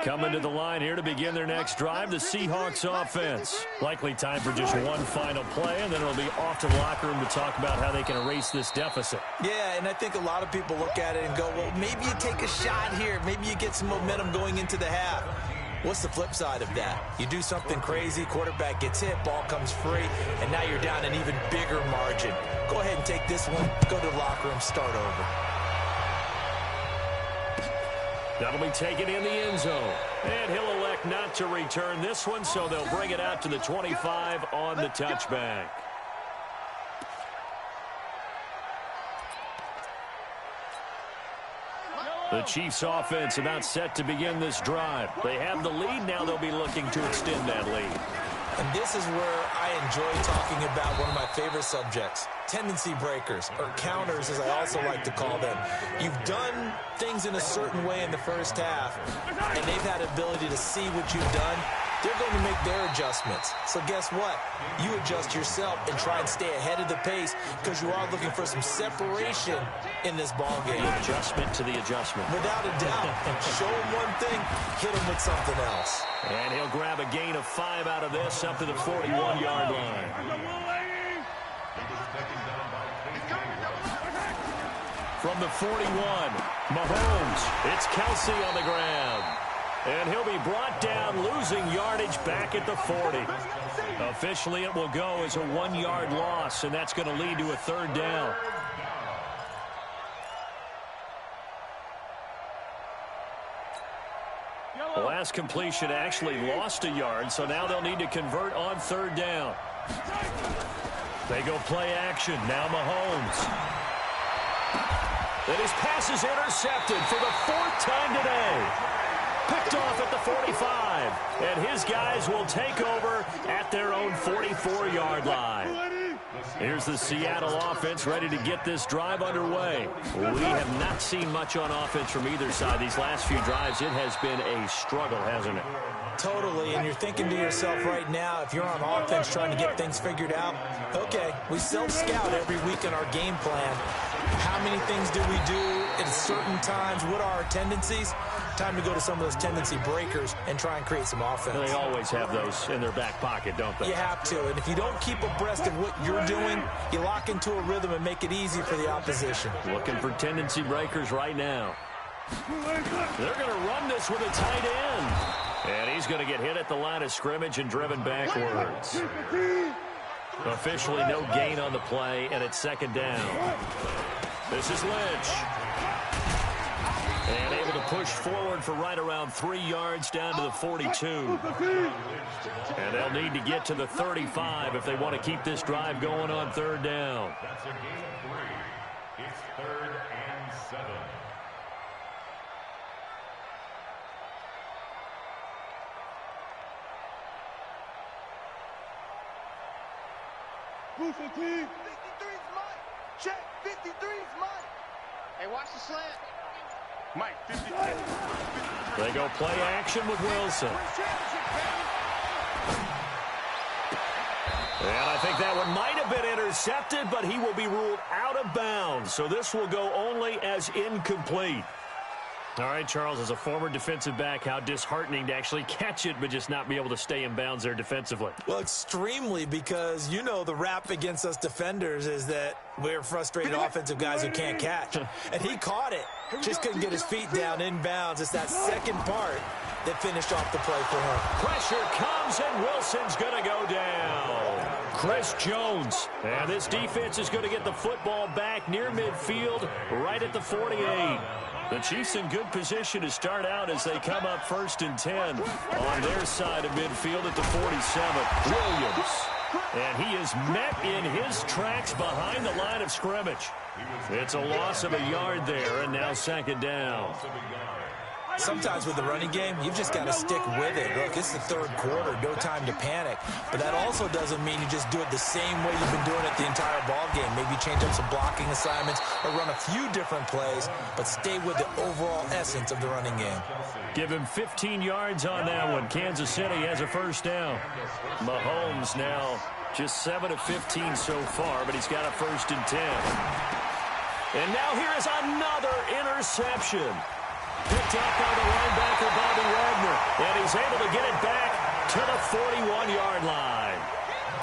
Coming to the line here to begin their next drive, the Seahawks offense. Likely time for just one final play, and then it'll be off to the locker room to talk about how they can erase this deficit. Yeah, and I think a lot of people look at it and go, well, maybe you take a shot here. Maybe you get some momentum going into the half. What's the flip side of that? You do something crazy, quarterback gets hit, ball comes free, and now you're down an even bigger margin. Go ahead and take this one, go to the locker room, start over. That'll be taken in the end zone. And he'll elect not to return this one, so they'll bring it out to the 25 on the touchback. The Chiefs offense about set to begin this drive. They have the lead. Now they'll be looking to extend that lead. And this is where I enjoy talking about one of my favorite subjects, tendency breakers, or counters as I also like to call them. You've done things in a certain way in the first half, and they've had ability to see what you've done. They're going to make their adjustments. So guess what? You adjust yourself and try and stay ahead of the pace because you are looking for some separation in this ball game. Adjustment to the adjustment. Without a doubt. Show them one thing, hit them with something else. And he'll grab a gain of 5 out of this up to the 41-yard line. From the 41, Mahomes. It's Kelsey on the ground. And he'll be brought down, losing yardage back at the 40. Officially, it will go as a 1-yard loss, and that's going to lead to a third down. The last completion actually lost a yard, so now they'll need to convert on third down. They go play action. Now Mahomes. And his pass is intercepted for the 4th time today. Picked off at the 45, and his guys will take over at their own 44-yard line. Here's the Seattle offense ready to get this drive underway. We have not seen much on offense from either side. These last few drives, it has been a struggle, hasn't it? Totally, and you're thinking to yourself right now, if you're on offense trying to get things figured out, okay, we self-scout every week in our game plan. How many things do we do at certain times? What are our tendencies? Time to go to some of those tendency breakers and try and create some offense. They always have those in their back pocket, don't they? You have to, and if you don't keep abreast of what you're doing, you lock into a rhythm and make it easy for the opposition. Looking for tendency breakers right now. They're going to run this with a tight end. And he's going to get hit at the line of scrimmage and driven backwards. Officially no gain on the play, and it's second down. This is Lynch. And able to push forward for right around 3 yards down to the 42. And they'll need to get to the 35 if they want to keep this drive going on third down. That's a gain of 3. It's 3rd and 7. Move for team. 53's Mike. Check. 53's Mike. Hey, watch the slant. Mike, 53. They go play action with Wilson. And I think that one might have been intercepted, but he will be ruled out of bounds. So this will go only as incomplete. All right, Charles, as a former defensive back, how disheartening to actually catch it but just not be able to stay in bounds there defensively. Well, extremely, because you know the rap against us defenders is that we're frustrated offensive guys who can't catch. And he caught it. Just couldn't get his feet down in bounds. It's that second part that finished off the play for him. Pressure comes, and Wilson's going to go down. Chris Jones. And this defense is going to get the football back near midfield, right at the 48. The Chiefs in good position to start out as they come up 1st and 10 on their side of midfield at the 47. Williams. And he is met in his tracks behind the line of scrimmage. It's a loss of a yard there, and now 2nd down. Sometimes with the running game, you've just got to stick with it. Look, it's the 3rd quarter, no time to panic. But that also doesn't mean you just do it the same way you've been doing it the entire ball game. Maybe change up some blocking assignments or run a few different plays, but stay with the overall essence of the running game. Give him 15 yards on that one. Kansas City has a 1st down. Mahomes now just 7 of 15 so far, but he's got a 1st and 10. And now here is another interception. Picked up by the linebacker, Bobby Wagner. And he's able to get it back to the 41-yard line.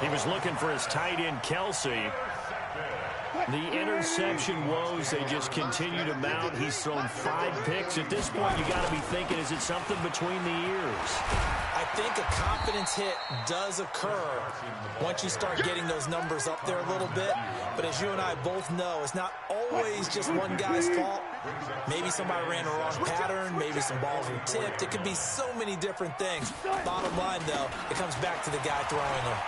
He was looking for his tight end, Kelsey. The interception woes, they just continue to mount. He's thrown 5 picks. At this point, you got to be thinking, is it something between the ears? I think a confidence hit does occur once you start getting those numbers up there a little bit. But as you and I both know, it's not always just one guy's fault. Maybe somebody ran a wrong pattern. Maybe some balls were tipped. It could be so many different things. Bottom line, though, it comes back to the guy throwing them.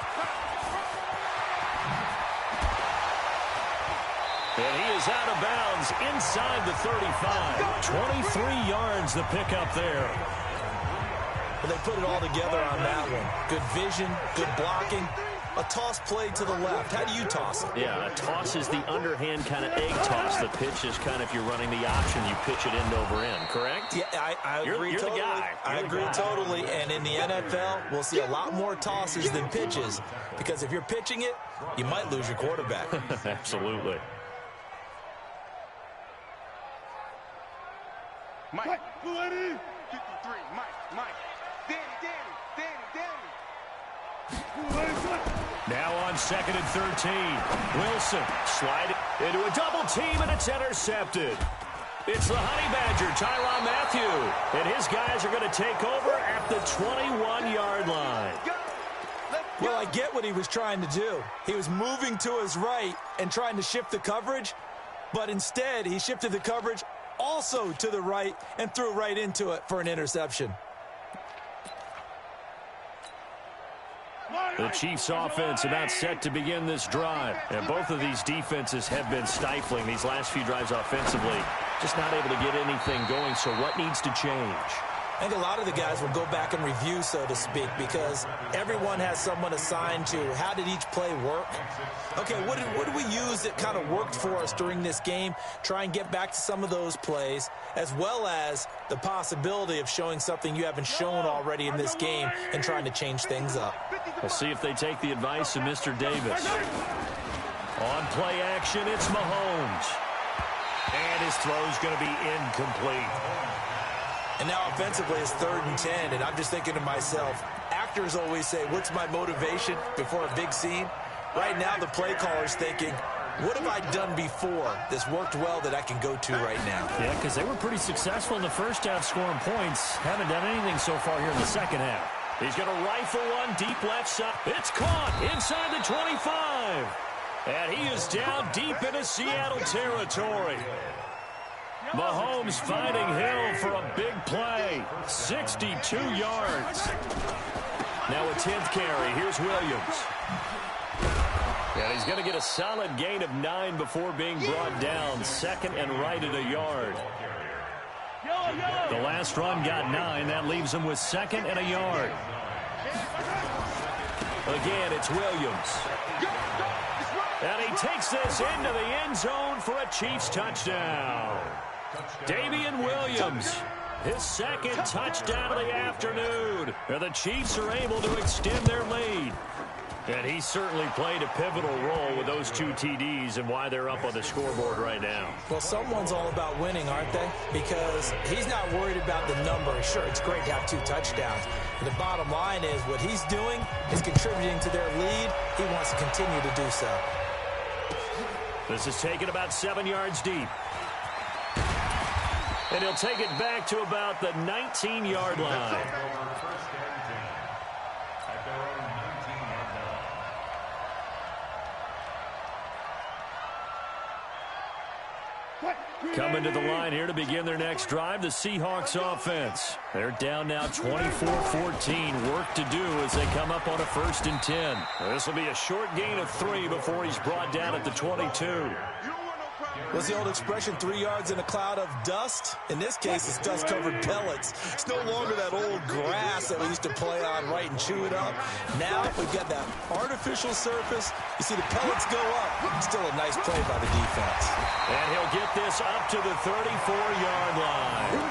And he is out of bounds inside the 35. 23 yards the pickup there. Well, they put it all together on that one. Good vision, good blocking. A toss play to the left. How do you toss it? Yeah, a toss is the underhand kind of egg toss. The pitch is kind of, if you're running the option, you pitch it end over end, correct? Yeah, I agree you're totally. The guy. I agree totally. And in the NFL, we'll see a lot more tosses than pitches. Because if you're pitching it, you might lose your quarterback. Absolutely. Mike. 53. Mike. Danny. Now on 2nd and 13. Wilson slide into a double team, and it's intercepted. It's the Honey Badger, Tyrann Mathieu. And his guys are going to take over at the 21-yard line. Well, I get what he was trying to do. He was moving to his right and trying to shift the coverage, but instead he shifted the coverage also to the right and threw right into it for an interception. The Chiefs offense about set to begin this drive. And both of these defenses have been stifling these last few drives offensively. Just not able to get anything going. So what needs to change? I think a lot of the guys will go back and review, so to speak, because everyone has someone assigned to how did each play work. Okay, what did we use that kind of worked for us during this game? Try and get back to some of those plays, as well as the possibility of showing something you haven't shown already in this game and trying to change things up. We'll see if they take the advice of Mr. Davis. On play action, it's Mahomes. And his throw's going to be incomplete. And now offensively it's 3rd and 10, and I'm just thinking to myself, actors always say, what's my motivation before a big scene? Right now the play caller's thinking, what have I done before this worked well that I can go to right now? Yeah, because they were pretty successful in the first half scoring points. Haven't done anything so far here in the second half. He's going to rifle one deep left side. It's caught inside the 25. And he is down deep into Seattle territory. Mahomes finding Hill for a big play. 62 yards. Now a 10th carry. Here's Williams. And he's going to get a solid gain of 9 before being brought down. 2nd and right at a yard. The last run got 9. That leaves him with 2nd and a yard. Again, it's Williams. And he takes this into the end zone for a Chiefs touchdown. Damian Williams his second touchdown of the afternoon. And the Chiefs are able to extend their lead. And he certainly played a pivotal role with those 2 TDs and why they're up on the scoreboard right now. Well, someone's all about winning, aren't they? Because he's not worried about the number. Sure, it's great to have 2 touchdowns. But the bottom line is what he's doing is contributing to their lead. He wants to continue to do so. This is taken about 7 yards deep. And he'll take it back to about the 19-yard line. Coming to the line here to begin their next drive, the Seahawks offense. They're down now 24-14. Work to do as they come up on a 1st and 10. This will be a short gain of 3 before he's brought down at the 22. What's the old expression, 3 yards in a cloud of dust? In this case, it's dust-covered pellets. It's no longer that old grass that we used to play on, right, and chew it up. Now we've got that artificial surface. You see the pellets go up. Still a nice play by the defense. And he'll get this up to the 34-yard line.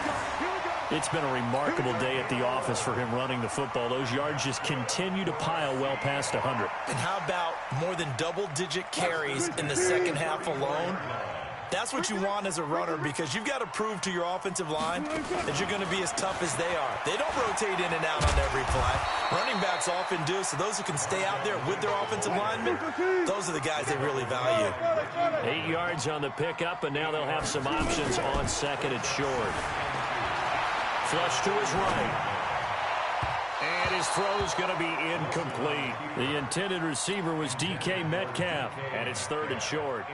It's been a remarkable day at the office for him running the football. Those yards just continue to pile well past 100. And how about more than double-digit carries in the second half alone? That's what you want as a runner, because you've got to prove to your offensive line that you're going to be as tough as they are. They don't rotate in and out on every play. Running backs often do, so those who can stay out there with their offensive linemen, those are the guys they really value. 8 yards on the pickup, and now they'll have some options on 2nd and short. Flush to his right. And his throw's going to be incomplete. The intended receiver was DK Metcalf, and it's 3rd and short.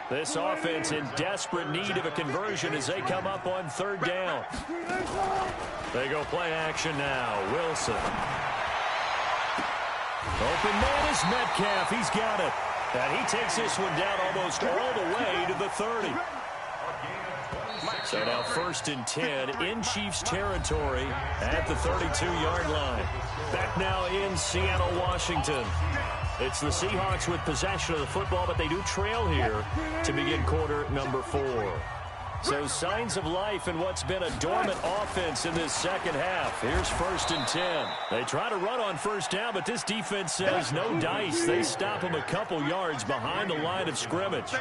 This offense in desperate need of a conversion as they come up on 3rd down. They go play action now. Wilson. Open man is Metcalf. He's got it. And he takes this one down almost all the way to the 30. So now 1st and 10 in Chiefs territory at the 32-yard line. Back now in Seattle, Washington. It's the Seahawks with possession of the football, but they do trail here to begin quarter number 4. So signs of life in what's been a dormant offense in this second half. Here's 1st and 10. They try to run on 1st down, but this defense says no dice. They stop them a couple yards behind the line of scrimmage.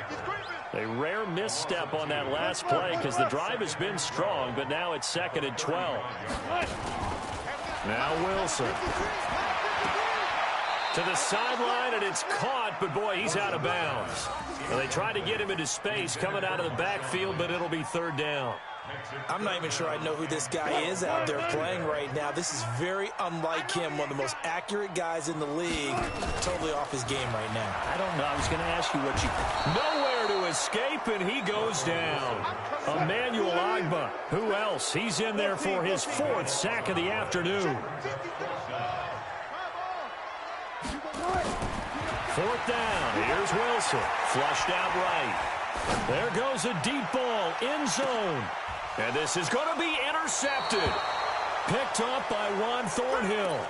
A rare misstep on that last play because the drive has been strong, but now it's 2nd and 12. Now Wilson. To the sideline, and it's caught, but boy, he's out of bounds. Well, they tried to get him into space coming out of the backfield, but it'll be 3rd down. I'm not even sure I know who this guy is out there playing right now. This is very unlike him, one of the most accurate guys in the league. Totally off his game right now. I don't know. I was going to ask you what you... Nowhere to escape, and he goes down. Emmanuel Ogbah. Who else? He's in there for his 4th sack of the afternoon. 4th down. Here's Wilson. Flushed out right. There goes a deep ball. End zone. And this is going to be intercepted. Picked up by Juan Thornhill.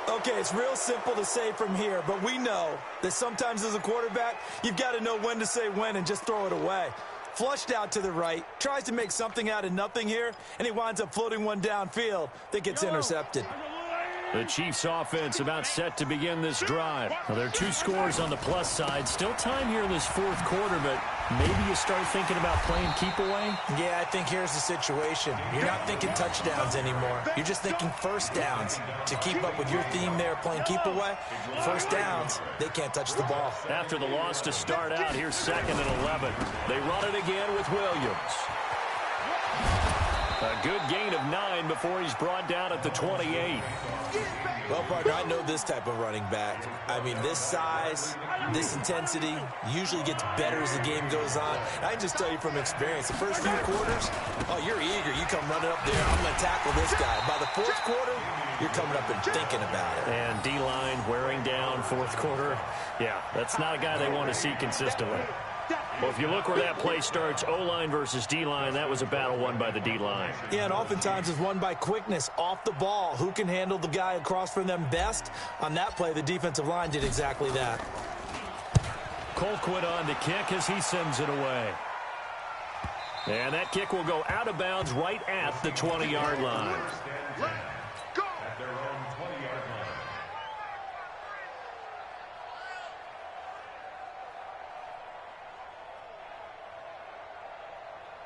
Okay, it's real simple to say from here, but we know that sometimes as a quarterback, you've got to know when to say when and just throw it away. Flushed out to the right, tries to make something out of nothing here, and he winds up floating one downfield that gets intercepted. The Chiefs offense about set to begin this drive. Well, there are 2 scores on the plus side. Still time here in this 4th quarter, but maybe you start thinking about playing keep away? Yeah, I think here's the situation. You're not thinking touchdowns anymore. You're just thinking 1st downs. To keep up with your theme there, playing keep away, 1st downs, they can't touch the ball. After the loss to start out, here's 2nd and 11. They run it again with Williams. A good gain of 9 before he's brought down at the 28. Well, partner, I know this type of running back. I mean, this size, this intensity usually gets better as the game goes on. I can just tell you from experience, the first few quarters, oh, you're eager. You come running up there, I'm going to tackle this guy. By the 4th quarter, you're coming up and thinking about it. And D-line wearing down 4th quarter. Yeah, that's not a guy they want to see consistently. Well, if you look where that play starts, O-line versus D-line, that was a battle won by the D-line. Yeah, and oftentimes it's won by quickness off the ball. Who can handle the guy across from them best? On that play, the defensive line did exactly that. Colquitt on to kick as he sends it away. And that kick will go out of bounds right at the 20-yard line. Go! At their own 20-yard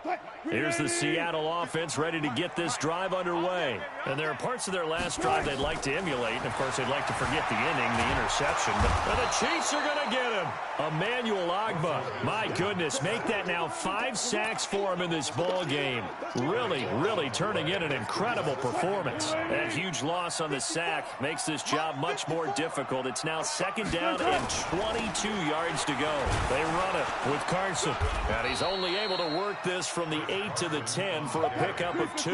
line. Here's the Seattle offense ready to get this drive underway. And there are parts of their last drive they'd like to emulate. And, of course, they'd like to forget the inning, the interception. But the Chiefs are going to get him. Emmanuel Ogbah. My goodness, make that now 5 sacks for him in this ball game. Really, really turning in an incredible performance. That huge loss on the sack makes this job much more difficult. It's now 2nd down and 22 yards to go. They run it with Carson. And he's only able to work this from the 8 to the 10 for a pickup of 2.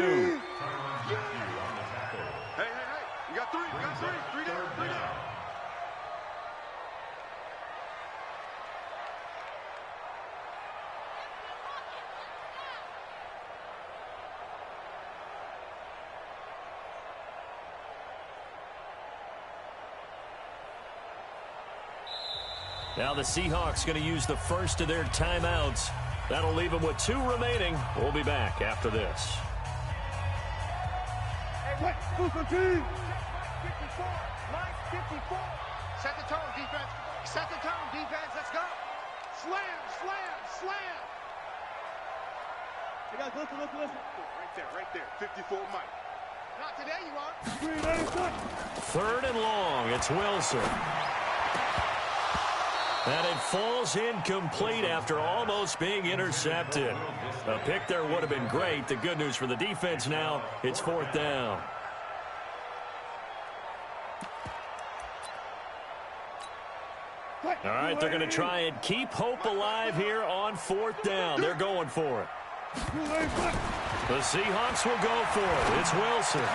Hey, you got 3, you got 3 down, 3 down. Now the Seahawks going to use the first of their timeouts. That'll leave them with 2 remaining. We'll be back after this. Hey, 54, line 54. Set the tone, defense. Set the tone, defense. Let's go. Slam, slam, slam. Hey, guys, listen. Right there. 54, Mike. Not today, you are. 3rd and long. It's Wilson. And it falls incomplete after almost being intercepted. A pick there would have been great. The good news for the defense now, it's 4th down. All right, they're going to try and keep hope alive here on 4th down. They're going for it. The Seahawks will go for it. It's Wilson.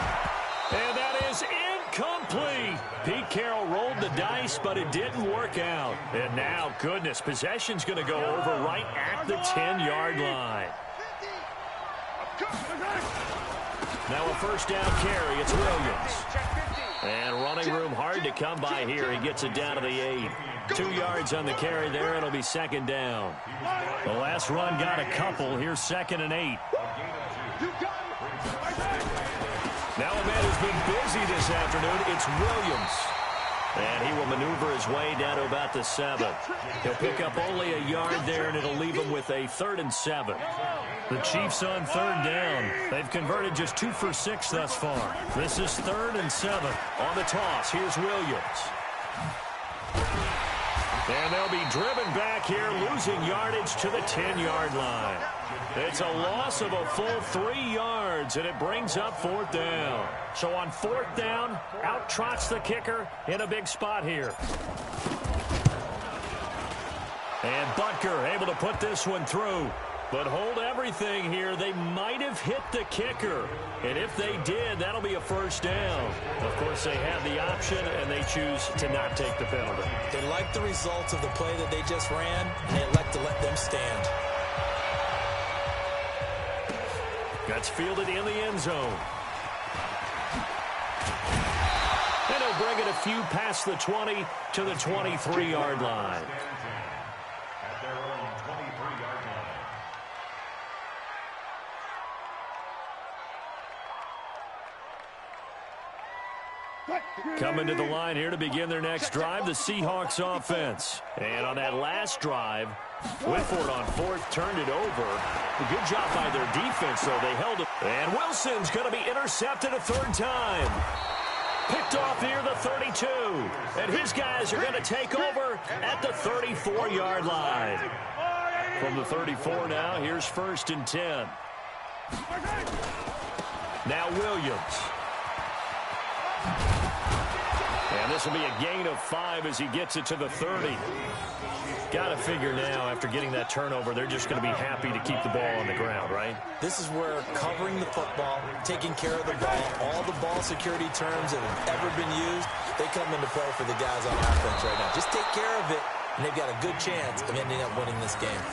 And that is incomplete. Pete Carroll rolled the dice, but it didn't work out. And now, goodness, possession's going to go over right at the 10-yard line. Now a 1st down carry. It's Williams. And running room hard to come by here. He gets it down to the 8. 2 yards on the carry there. It'll be 2nd down. The last run got a couple. Here's 2nd and 8. Now a man who's been busy this afternoon, it's Williams. And he will maneuver his way down to about the 7. He'll pick up only a yard there, and it'll leave him with a 3rd and 7. The Chiefs on 3rd down. They've converted just 2 for 6 thus far. This is 3rd and 7. On the toss, here's Williams. And they'll be driven back here, losing yardage to the 10-yard line. It's a loss of a full 3 yards, and it brings up 4th down. So on 4th down, out trots the kicker in a big spot here. And Butker able to put this one through. But hold everything here. They might have hit the kicker. And if they did, that'll be a 1st down. Of course, they have the option, and they choose to not take the penalty. They like the results of the play that they just ran, and they elect to let them stand. That's fielded in the end zone. And he'll bring it a few past the 20 to the 23-yard line. At their own 23-yard line. Coming to the line here to begin their next drive, the Seahawks offense. And on that last drive, Whitford on 4th turned it over. A good job by their defense, though. They held it. And Wilson's going to be intercepted a 3rd time. Picked off near the 32. And his guys are going to take over at the 34-yard line. From the 34 now, here's 1st and 10. Now Williams. And this will be a gain of 5 as he gets it to the 30. Got to figure now, after getting that turnover, they're just going to be happy to keep the ball on the ground, right? This is where covering the football, taking care of the ball, all the ball security terms that have ever been used, they come into play for the guys on offense right now. Just take care of it, and they've got a good chance of ending up winning this game.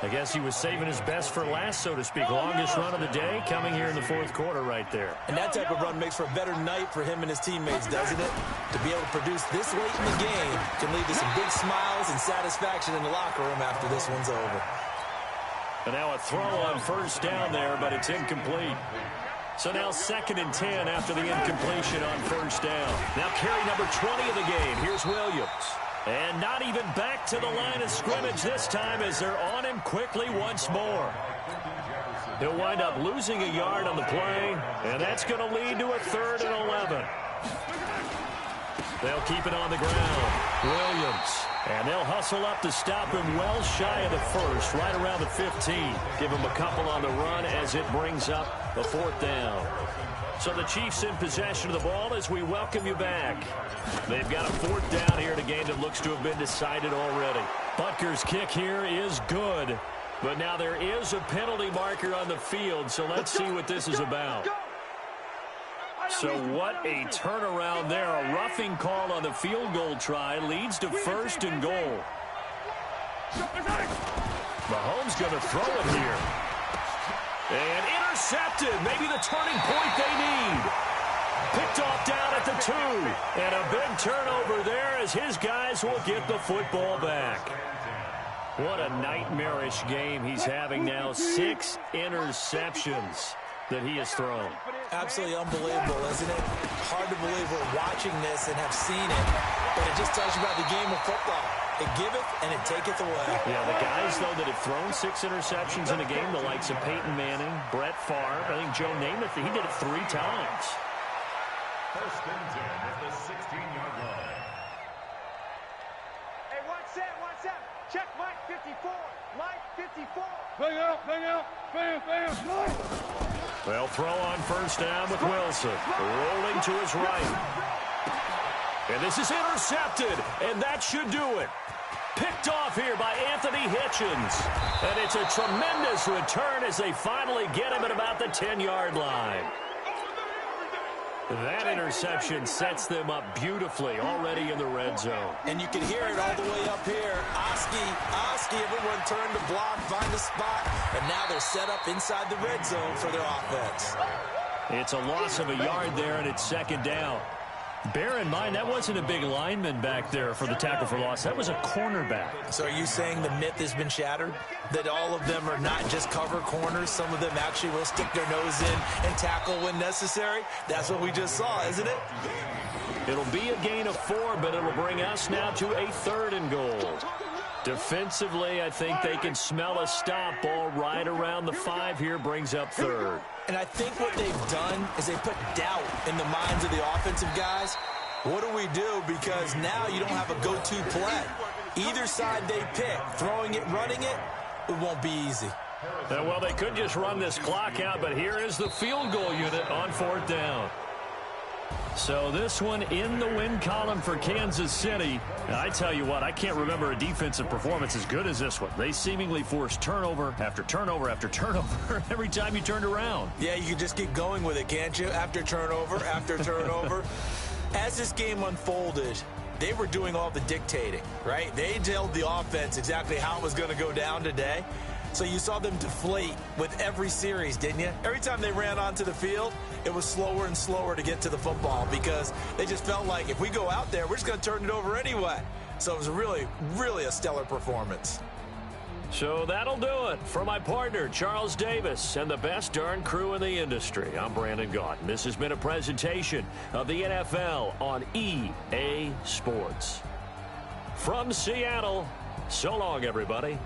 I guess he was saving his best for last, so to speak. Longest run of the day coming here in the 4th quarter right there. And that type of run makes for a better night for him and his teammates, doesn't it? To be able to produce this late in the game can lead to some big smiles and satisfaction in the locker room after this one's over. And now a throw on first down there, but it's incomplete. So now 2nd and 10 after the incompletion on first down. Now carry number 20 of the game. Here's Williams. And not even back to the line of scrimmage this time as they're on him quickly once more. He'll wind up losing a yard on the play, and that's going to lead to a 3rd and 11. They'll keep it on the ground. Williams. And they'll hustle up to stop him well shy of the first, right around the 15. Give him a couple on the run as it brings up the 4th down. So the Chiefs in possession of the ball as we welcome you back. They've got a 4th down here in a game that looks to have been decided already. Butker's kick here is good. But now there is a penalty marker on the field, so let's see what this is about. So what a turnaround there. A roughing call on the field goal try leads to 1st and goal. Mahomes going to throw it here. And intercepted. Maybe the turning point they need. Picked off down at the 2. And a big turnover there as his guys will get the football back. What a nightmarish game he's having now. 6 interceptions that he has thrown. Absolutely unbelievable, isn't it? Hard to believe we're watching this and have seen it, but it just tells you about the game of football. It giveth and it taketh away. Yeah, the guys, though, that have thrown 6 interceptions in a game, the likes of Peyton Manning, Brett Favre, I think Joe Namath, he did it 3 times. 1st and 10 at the 16-yard line. Hey, watch that. Check Mike 54. Mike 54. Bang out. Bam. They'll throw on first down with Wilson. Rolling to his right. And this is intercepted, and that should do it. Picked off here by Anthony Hitchens. And it's a tremendous return as they finally get him at about the 10-yard line. That interception sets them up beautifully already in the red zone. And you can hear it all the way up here. Oski, everyone turned to block, find a spot, and now they're set up inside the red zone for their offense. It's a loss of a yard there, and it's 2nd down. Bear in mind, that wasn't a big lineman back there for the tackle for loss. That was a cornerback. So are you saying the myth has been shattered? That all of them are not just cover corners? Some of them actually will stick their nose in and tackle when necessary? That's what we just saw, isn't it? It'll be a gain of 4, but it'll bring us now to a 3rd and goal. Defensively, I think they can smell a stop. Ball right around the 5 here brings up 3rd. And I think what they've done is they put doubt in the minds of the offensive guys. What do we do? Because now you don't have a go-to play. Either side they pick, throwing it, running it, it won't be easy. Well, they could just run this clock out, but here is the field goal unit on 4th down. So this one in the win column for Kansas City. And I tell you what, I can't remember a defensive performance as good as this one. They seemingly forced turnover after turnover after turnover every time you turned around. Yeah, you can just keep going with it, can't you? After turnover, after turnover. As this game unfolded, they were doing all the dictating, right? They told the offense exactly how it was going to go down today. So you saw them deflate with every series, didn't you? Every time they ran onto the field, it was slower and slower to get to the football because they just felt like if we go out there, we're just going to turn it over anyway. So it was really, really a stellar performance. So that'll do it. For my partner, Charles Davis, and the best darn crew in the industry, I'm Brandon Gaunt. This has been a presentation of the NFL on EA Sports. From Seattle, so long, everybody.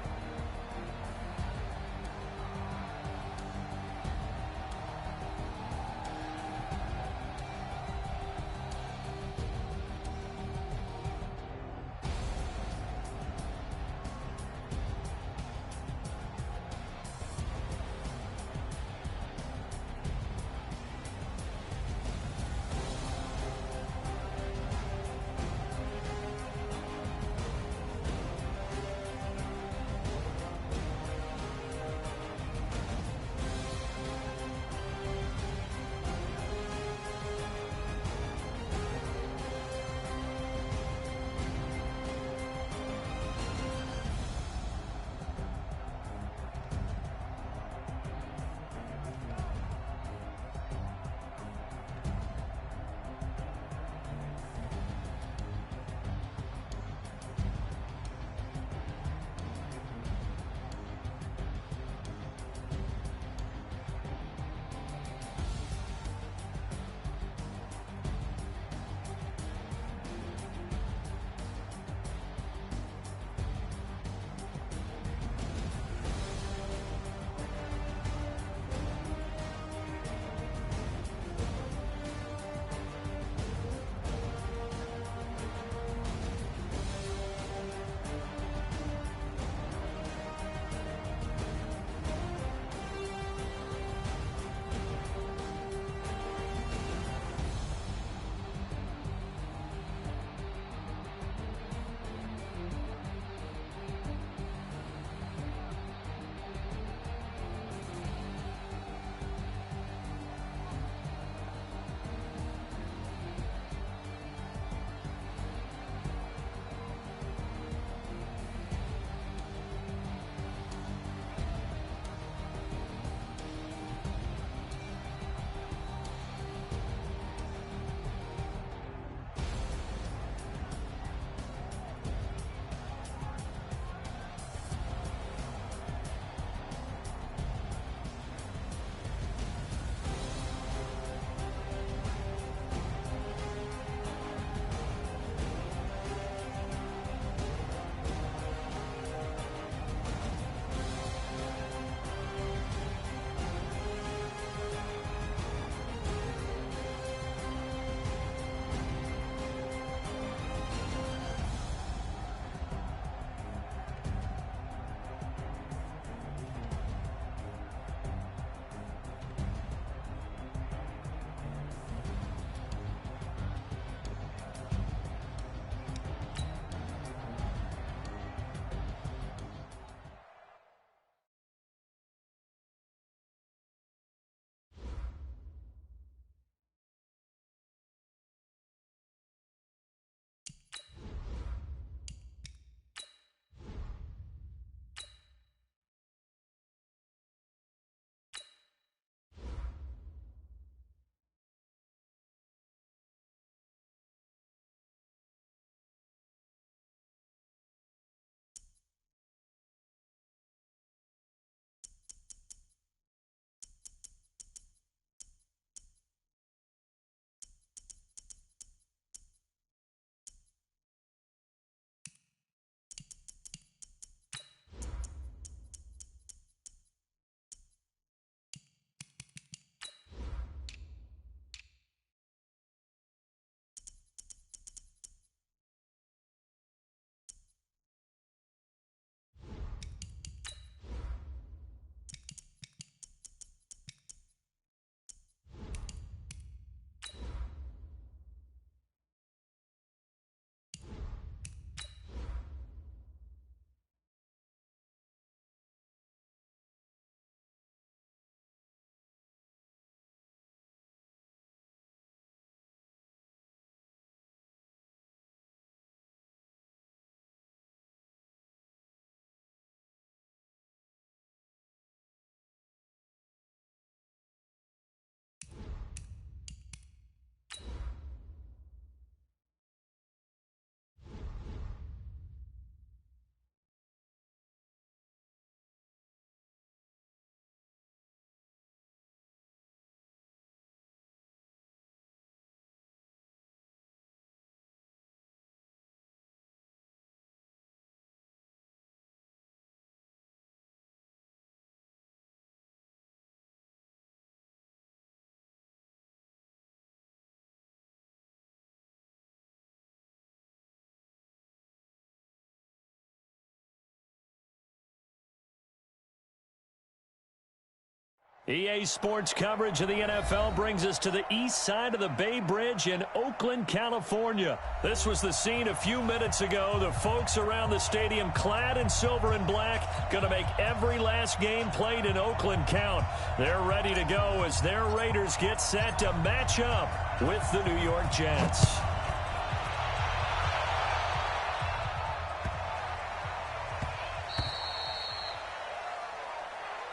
EA Sports coverage of the NFL brings us to the east side of the Bay Bridge in Oakland, California. This was the scene a few minutes ago. The folks around the stadium clad in silver and black going to make every last game played in Oakland count. They're ready to go as their Raiders get set to match up with the New York Jets.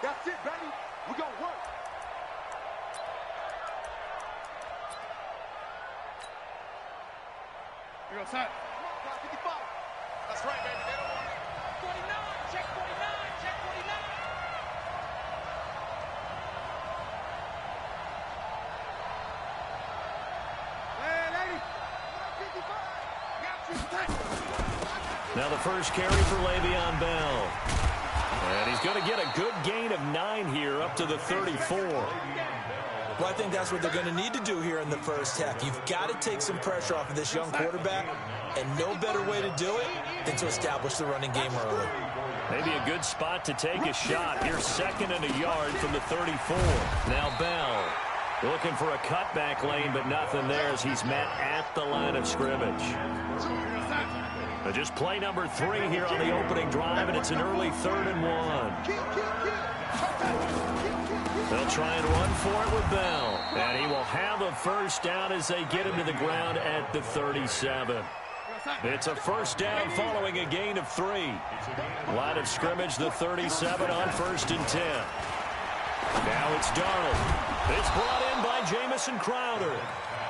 That's it, baby. We're going to work. Here goes Hunt. 55. That's right, baby. They don't want it. 49. Check 49. Check 49. Hey, lady. 55. Got you. Now the first carry for Le'Veon Bell. And he's going to get a good gain of 9 here up to the 34. Well, I think that's what they're going to need to do here in the first half. You've got to take some pressure off of this young quarterback, and no better way to do it than to establish the running game early. Maybe a good spot to take a shot. Here's 2nd and a yard from the 34. Now Bell looking for a cutback lane, but nothing there as he's met at the line of scrimmage. Just play number 3 here on the opening drive, and it's an early 3rd and 1. They'll try and run for it with Bell, and he will have a first down as they get him to the ground at the 37. It's a first down following a gain of 3. Line of scrimmage, the 37 on 1st and 10. Now it's Darnold. It's brought in by Jamison Crowder.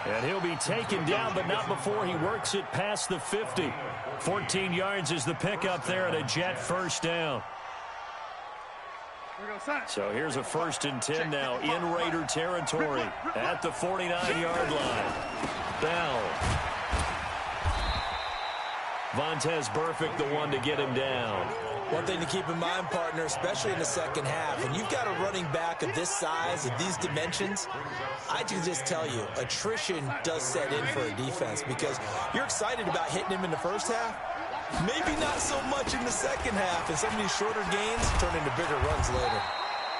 And he'll be taken down, but not before he works it past the 50. 14 yards is the pickup there and a Jet first down. So here's a 1st and 10 now in Raider territory at the 49-yard line. Bell. Vontaze Burfict, the one to get him down. One thing to keep in mind, partner, especially in the second half, when you've got a running back of this size, of these dimensions, I can just tell you, attrition does set in for a defense because you're excited about hitting him in the first half, maybe not so much in the second half, and some of these shorter gains turn into bigger runs later.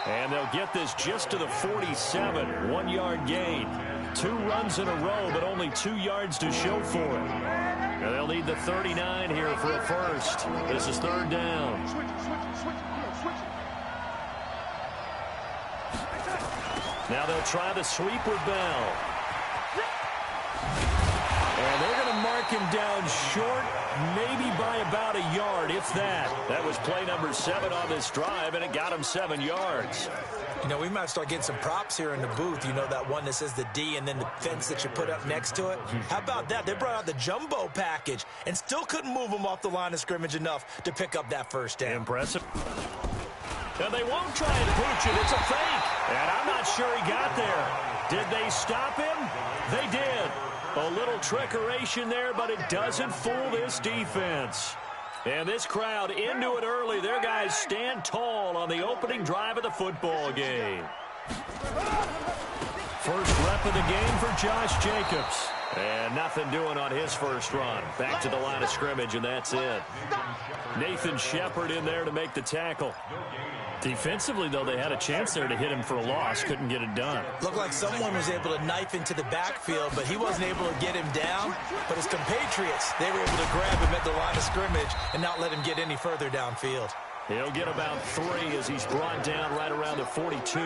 And they'll get this just to the 47, 1-yard gain. 2 runs in a row, but only 2 yards to show for it. And they'll need the 39 here for a first. This is 3rd down. Now they'll try the sweep with Bell. And they're going to mark him down short, maybe by about a yard, if that. That was play number 7 on this drive, and it got him 7 yards. You know, we might start getting some props here in the booth. You know, that one that says the D and then the fence that you put up next to it? How about that? They brought out the jumbo package and still couldn't move him off the line of scrimmage enough to pick up that first down. Impressive. And they won't try and pooch it. It's a fake. And I'm not sure he got there. Did they stop him? They did. A little trickeration there, but it doesn't fool this defense. And this crowd into it early. Their guys stand tall on the opening drive of the football game. First rep of the game for Josh Jacobs. And nothing doing on his first run. Back to the line of scrimmage, and that's it. Nathan Shepard in there to make the tackle. Defensively, though, they had a chance there to hit him for a loss. Couldn't get it done. Looked like someone was able to knife into the backfield, but he wasn't able to get him down. But his compatriots, they were able to grab him at the line of scrimmage and not let him get any further downfield. He'll get about 3 as he's brought down right around the 42.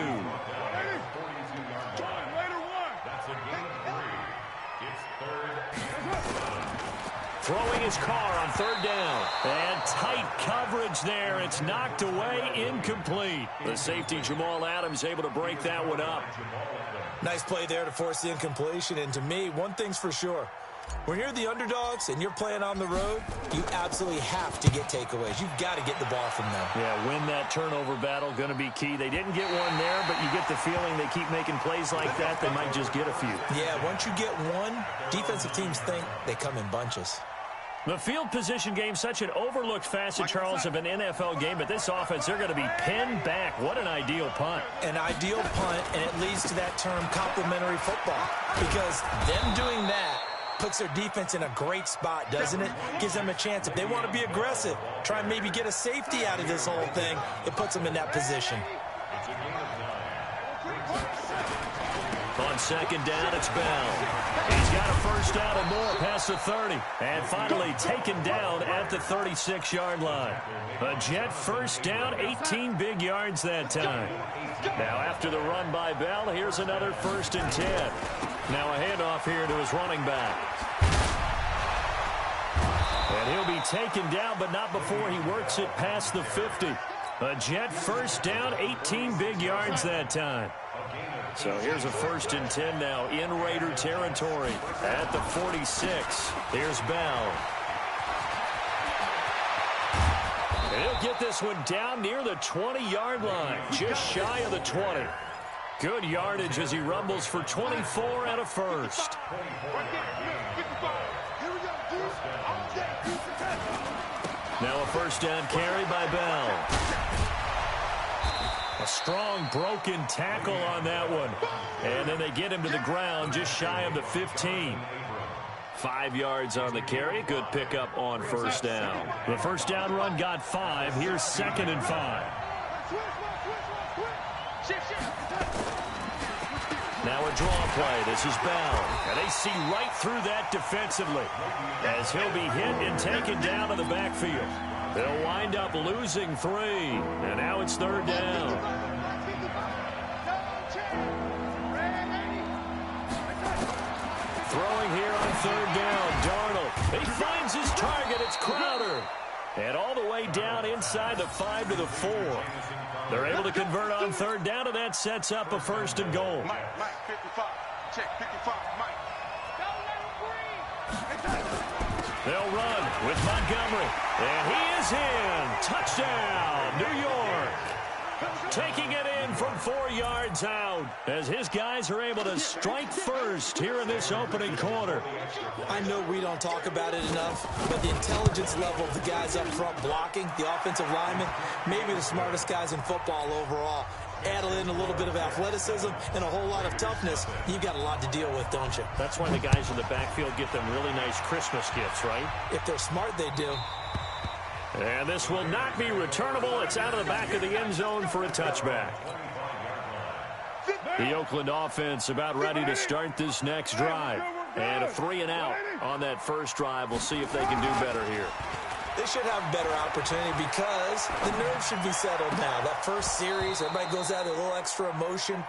Throwing his car on 3rd down. And tight coverage there. It's knocked away, incomplete. The safety, Jamal Adams, able to break that one up. Nice play there to force the incompletion. And to me, one thing's for sure. When you're the underdogs and you're playing on the road, you absolutely have to get takeaways. You've got to get the ball from them. Yeah, win that turnover battle, going to be key. They didn't get one there, but you get the feeling they keep making plays like that, they might just get a few. Yeah, once you get one, defensive teams think they come in bunches. The field position game, such an overlooked facet, Charles, of an NFL game, but this offense, they're going to be pinned back. What an ideal punt. An ideal punt, and it leads to that term complementary football, because them doing that puts their defense in a great spot, doesn't it? Gives them a chance. If they want to be aggressive, try and maybe get a safety out of this whole thing, it puts them in that position. On second down, it's Bell. He's got a first down and more past the 30. And finally taken down at the 36-yard line. A Jet first down, 18 big yards that time. Now after the run by Bell, here's another 1st and 10. Now a handoff here to his running back. And he'll be taken down, but not before he works it past the 50. A Jet first down, 18 big yards that time. So here's a 1st and 10 now in Raider territory at the 46. Here's Bell. And he'll get this one down near the 20-yard line, just shy of the 20. Good yardage as he rumbles for 24 and a first. Now a first down carry by Bell. A strong broken tackle on that one. And then they get him to the ground just shy of the 15. 5 yards on the carry. Good pickup on first down. The first down run got 5. Here's 2nd and 5. Now a draw play. This is Bell. And they see right through that defensively as he'll be hit and taken down to the backfield. They'll wind up losing 3. And now it's 3rd down. Throwing here on 3rd down. Darnold. He finds his target. It's Crowder. And all the way down inside the 5 to the 4. They're able to convert on 3rd down, and that sets up a 1st and goal. Mike, 55. Check 55, Mike. They'll run with Montgomery. And he is in. Touchdown, New York. Taking it in from 4 yards out as his guys are able to strike first here in this opening quarter. I know we don't talk about it enough, but the intelligence level of the guys up front blocking, the offensive linemen, maybe the smartest guys in football overall. Add in a little bit of athleticism and a whole lot of toughness, you've got a lot to deal with, don't you? That's why the guys in the backfield get them really nice Christmas gifts, right? If they're smart, they do. And this will not be returnable. It's out of the back of the end zone for a touchback. The Oakland offense about ready to start this next drive. And a 3 and out on that first drive. We'll see if they can do better here. They should have a better opportunity because the nerves should be settled now. That first series, everybody goes out with a little extra emotion.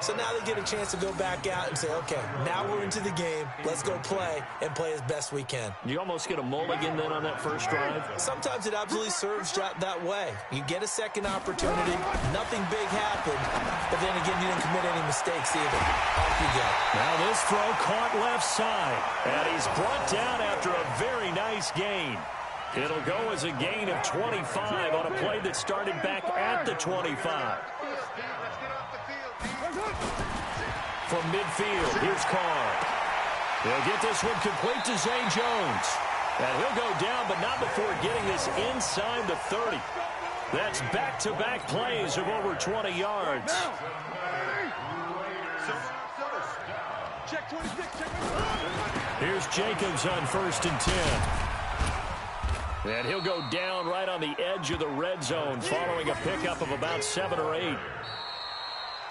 So now they get a chance to go back out and say, okay, now we're into the game. Let's go play and play as best we can. You almost get a mulligan then on that first drive? Sometimes it absolutely serves that way. You get a second opportunity. Nothing big happened. But then again, you didn't commit any mistakes either. Off you go. Now this throw caught left side. And he's brought down after a very nice gain. It'll go as a gain of 25 on a play that started back at the 25. From midfield, here's Carr. He'll get this one complete to Zay Jones. And he'll go down, but not before getting this inside the 30. That's back-to-back plays of over 20 yards. Here's Jacobs on 1st and 10. And he'll go down right on the edge of the red zone following a pickup of about 7 or 8.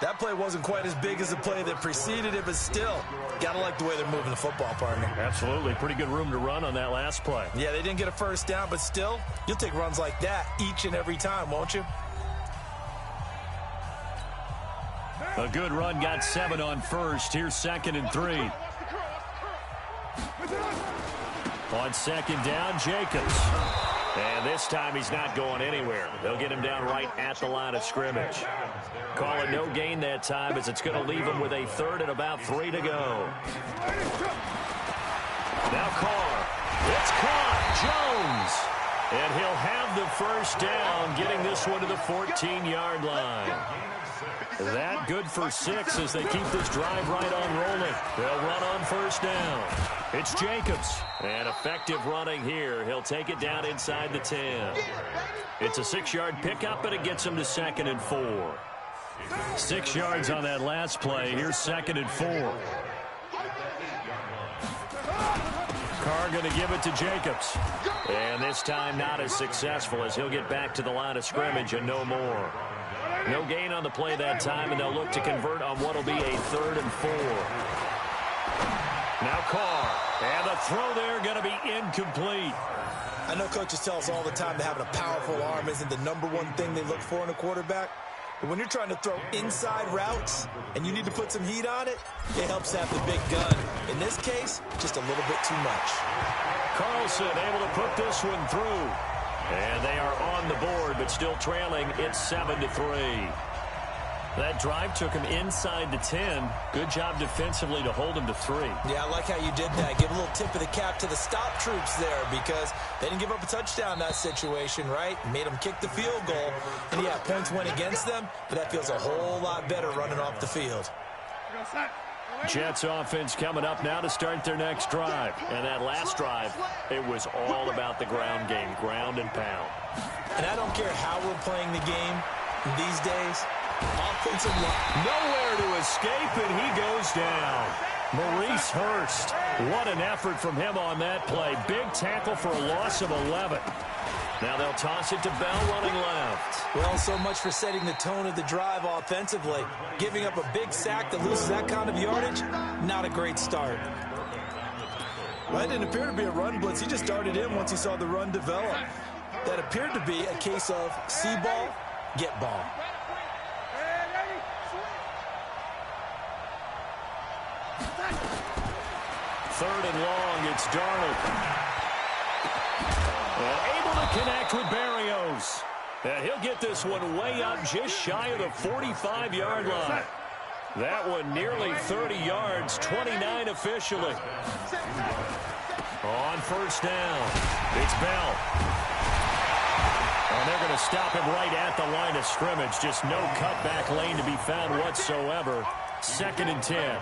That play wasn't quite as big as the play that preceded it, but still, gotta like the way they're moving the football, partner. Absolutely. Pretty good room to run on that last play. Yeah, they didn't get a first down, but still, you'll take runs like that each and every time, won't you? A good run got 7 on first. Here's 2nd and 3. On 2nd down, Jacobs. And this time he's not going anywhere. They'll get him down right at the line of scrimmage. Call it no gain that time as it's going to leave him with a 3rd and about 3 to go. Now Carr. It's caught. Jones. And he'll have the first down, getting this one to the 14-yard line. That good for 6 as they keep this drive right on rolling. They'll run on first down. It's Jacobs. And effective running here. He'll take it down inside the 10. It's a 6-yard pickup, and it gets him to 2nd and 4. 6 yards on that last play. Here's 2nd and 4. Carr going to give it to Jacobs. And this time not as successful as he'll get back to the line of scrimmage and no more. No gain on the play that time, and they'll look to convert on what will be a 3rd and 4. Now Carr, and the throw there going to be incomplete. I know coaches tell us all the time that having a powerful arm isn't the #1 thing they look for in a quarterback. But when you're trying to throw inside routes and you need to put some heat on it, it helps to have the big gun. In this case, just a little bit too much. Carlson able to put this one through. And they are on the board, but still trailing. It's 7-3. That drive took him inside the 10. Good job defensively to hold him to 3. Yeah, I like how you did that. Give a little tip of the cap to the stop troops there because they didn't give up a touchdown in that situation, right? Made them kick the field goal. And, yeah, points went against them, but that feels a whole lot better running off the field. Jets offense coming up now to start their next drive. And that last drive, it was all about the ground game, ground and pound. And I don't care how we're playing the game these days. Offensive line. Nowhere to escape, and he goes down. Maurice Hurst. What an effort from him on that play. Big tackle for a loss of 11. Now they'll toss it to Bell running left. Well, so much for setting the tone of the drive offensively. Giving up a big sack that loses that kind of yardage, not a great start. Well, it didn't appear to be a run blitz. He just started in once he saw the run develop. That appeared to be a case of see ball, get ball. Third and long, it's Darnold. Able to connect with Berrios. And he'll get this one way up just shy of the 45-yard line. That one nearly 30 yards, 29 officially. On first down, it's Bell. And they're going to stop him right at the line of scrimmage. Just no cutback lane to be found whatsoever. 2nd and 10.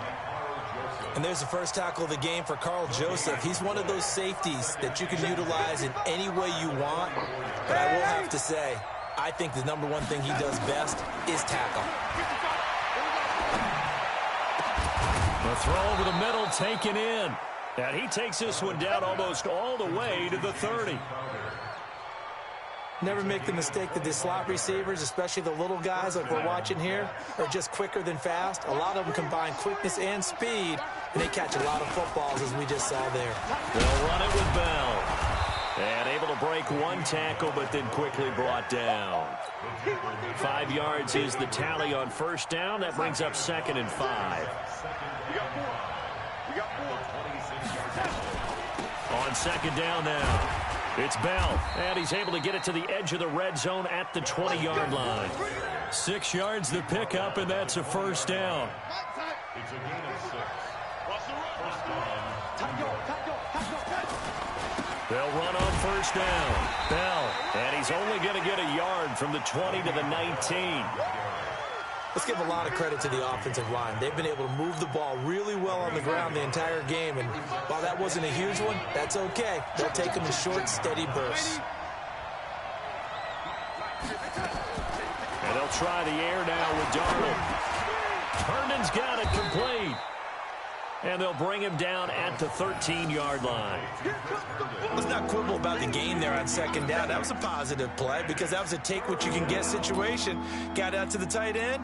And there's the first tackle of the game for Carl Joseph. He's one of those safeties that you can utilize in any way you want. But I will have to say, I think the #1 thing he does best is tackle. The throw over the middle taken in. And he takes this one down almost all the way to the 30. Never make the mistake that the slot receivers, especially the little guys like we're watching here, are just quicker than fast. A lot of them combine quickness and speed, and they catch a lot of footballs, as we just saw there. They'll run it with Bell. And able to break one tackle, but then quickly brought down. 5 yards is the tally on first down. That brings up 2nd and 5. On 2nd down now. It's Bell, and he's able to get it to the edge of the red zone at the 20-yard line. 6 yards the pickup, and that's a first down. It's a gain of 6. They'll run on first down. Bell, and he's only going to get a yard from the 20 to the 19. Let's give a lot of credit to the offensive line. They've been able to move the ball really well on the ground the entire game, and while that wasn't a huge one, that's okay. They'll take them in short, steady bursts. And they'll try the air now with Darnold. Herndon's got it complete. And they'll bring him down at the 13-yard line. Let's not quibble about the gain there on 2nd down. That was a positive play because that was a take-what-you-can-get situation. Got out to the tight end.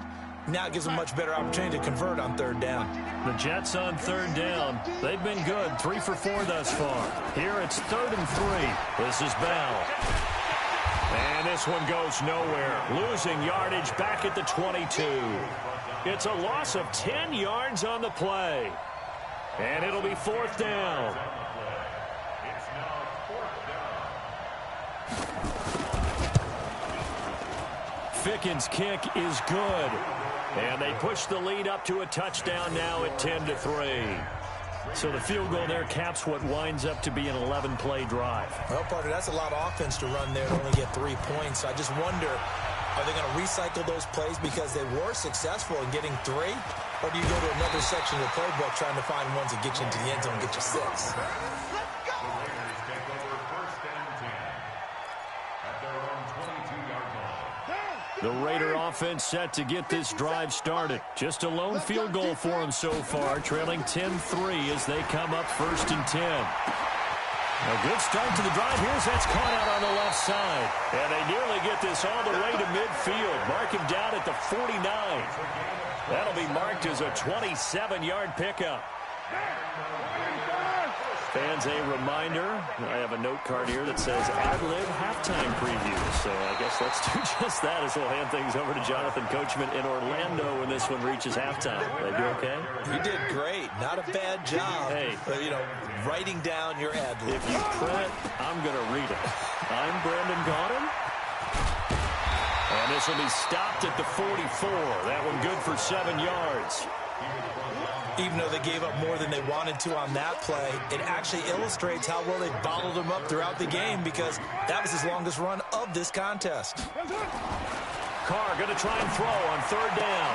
Now it gives them a much better opportunity to convert on 3rd down. The Jets on 3rd down. They've been good, 3 for 4 thus far. Here it's 3rd and 3. This is Bell. And this one goes nowhere. Losing yardage back at the 22. It's a loss of 10 yards on the play. And it'll be 4th down. It's now 4th down. Ficken's kick is good. And they push the lead up to a touchdown now at 10-3. So the field goal there caps what winds up to be an 11-play drive. Well, partner, that's a lot of offense to run there to only get 3 points. I just wonder, are they going to recycle those plays because they were successful in getting 3? Or do you go to another section of the playbook trying to find ones that get you into the end zone and get you 6? The Raiders take over 1st and 10 at their own 22-yard line. The Raider offense set to get this drive started. Just a lone field goal for them so far, trailing 10-3 as they come up 1st and 10. A good start to the drive. Here's that's caught out on the left side. And they nearly get this all the way to midfield. Mark him down at the 49. That'll be marked as a 27-yard pickup. Fans, a reminder, I have a note card here that says ad-lib halftime preview. So I guess let's do just that as we'll hand things over to Jonathan Coachman in Orlando when this one reaches halftime. They do okay? You did great. Not a bad job. Hey. Writing down your ad-lib. If you print, I'm going to read it. I'm Brandon Gaudin. And this will be stopped at the 44. That one good for 7 yards. Even though they gave up more than they wanted to on that play, it actually illustrates how well they bottled them up throughout the game because that was his longest run of this contest. Carr going to try and throw on third down.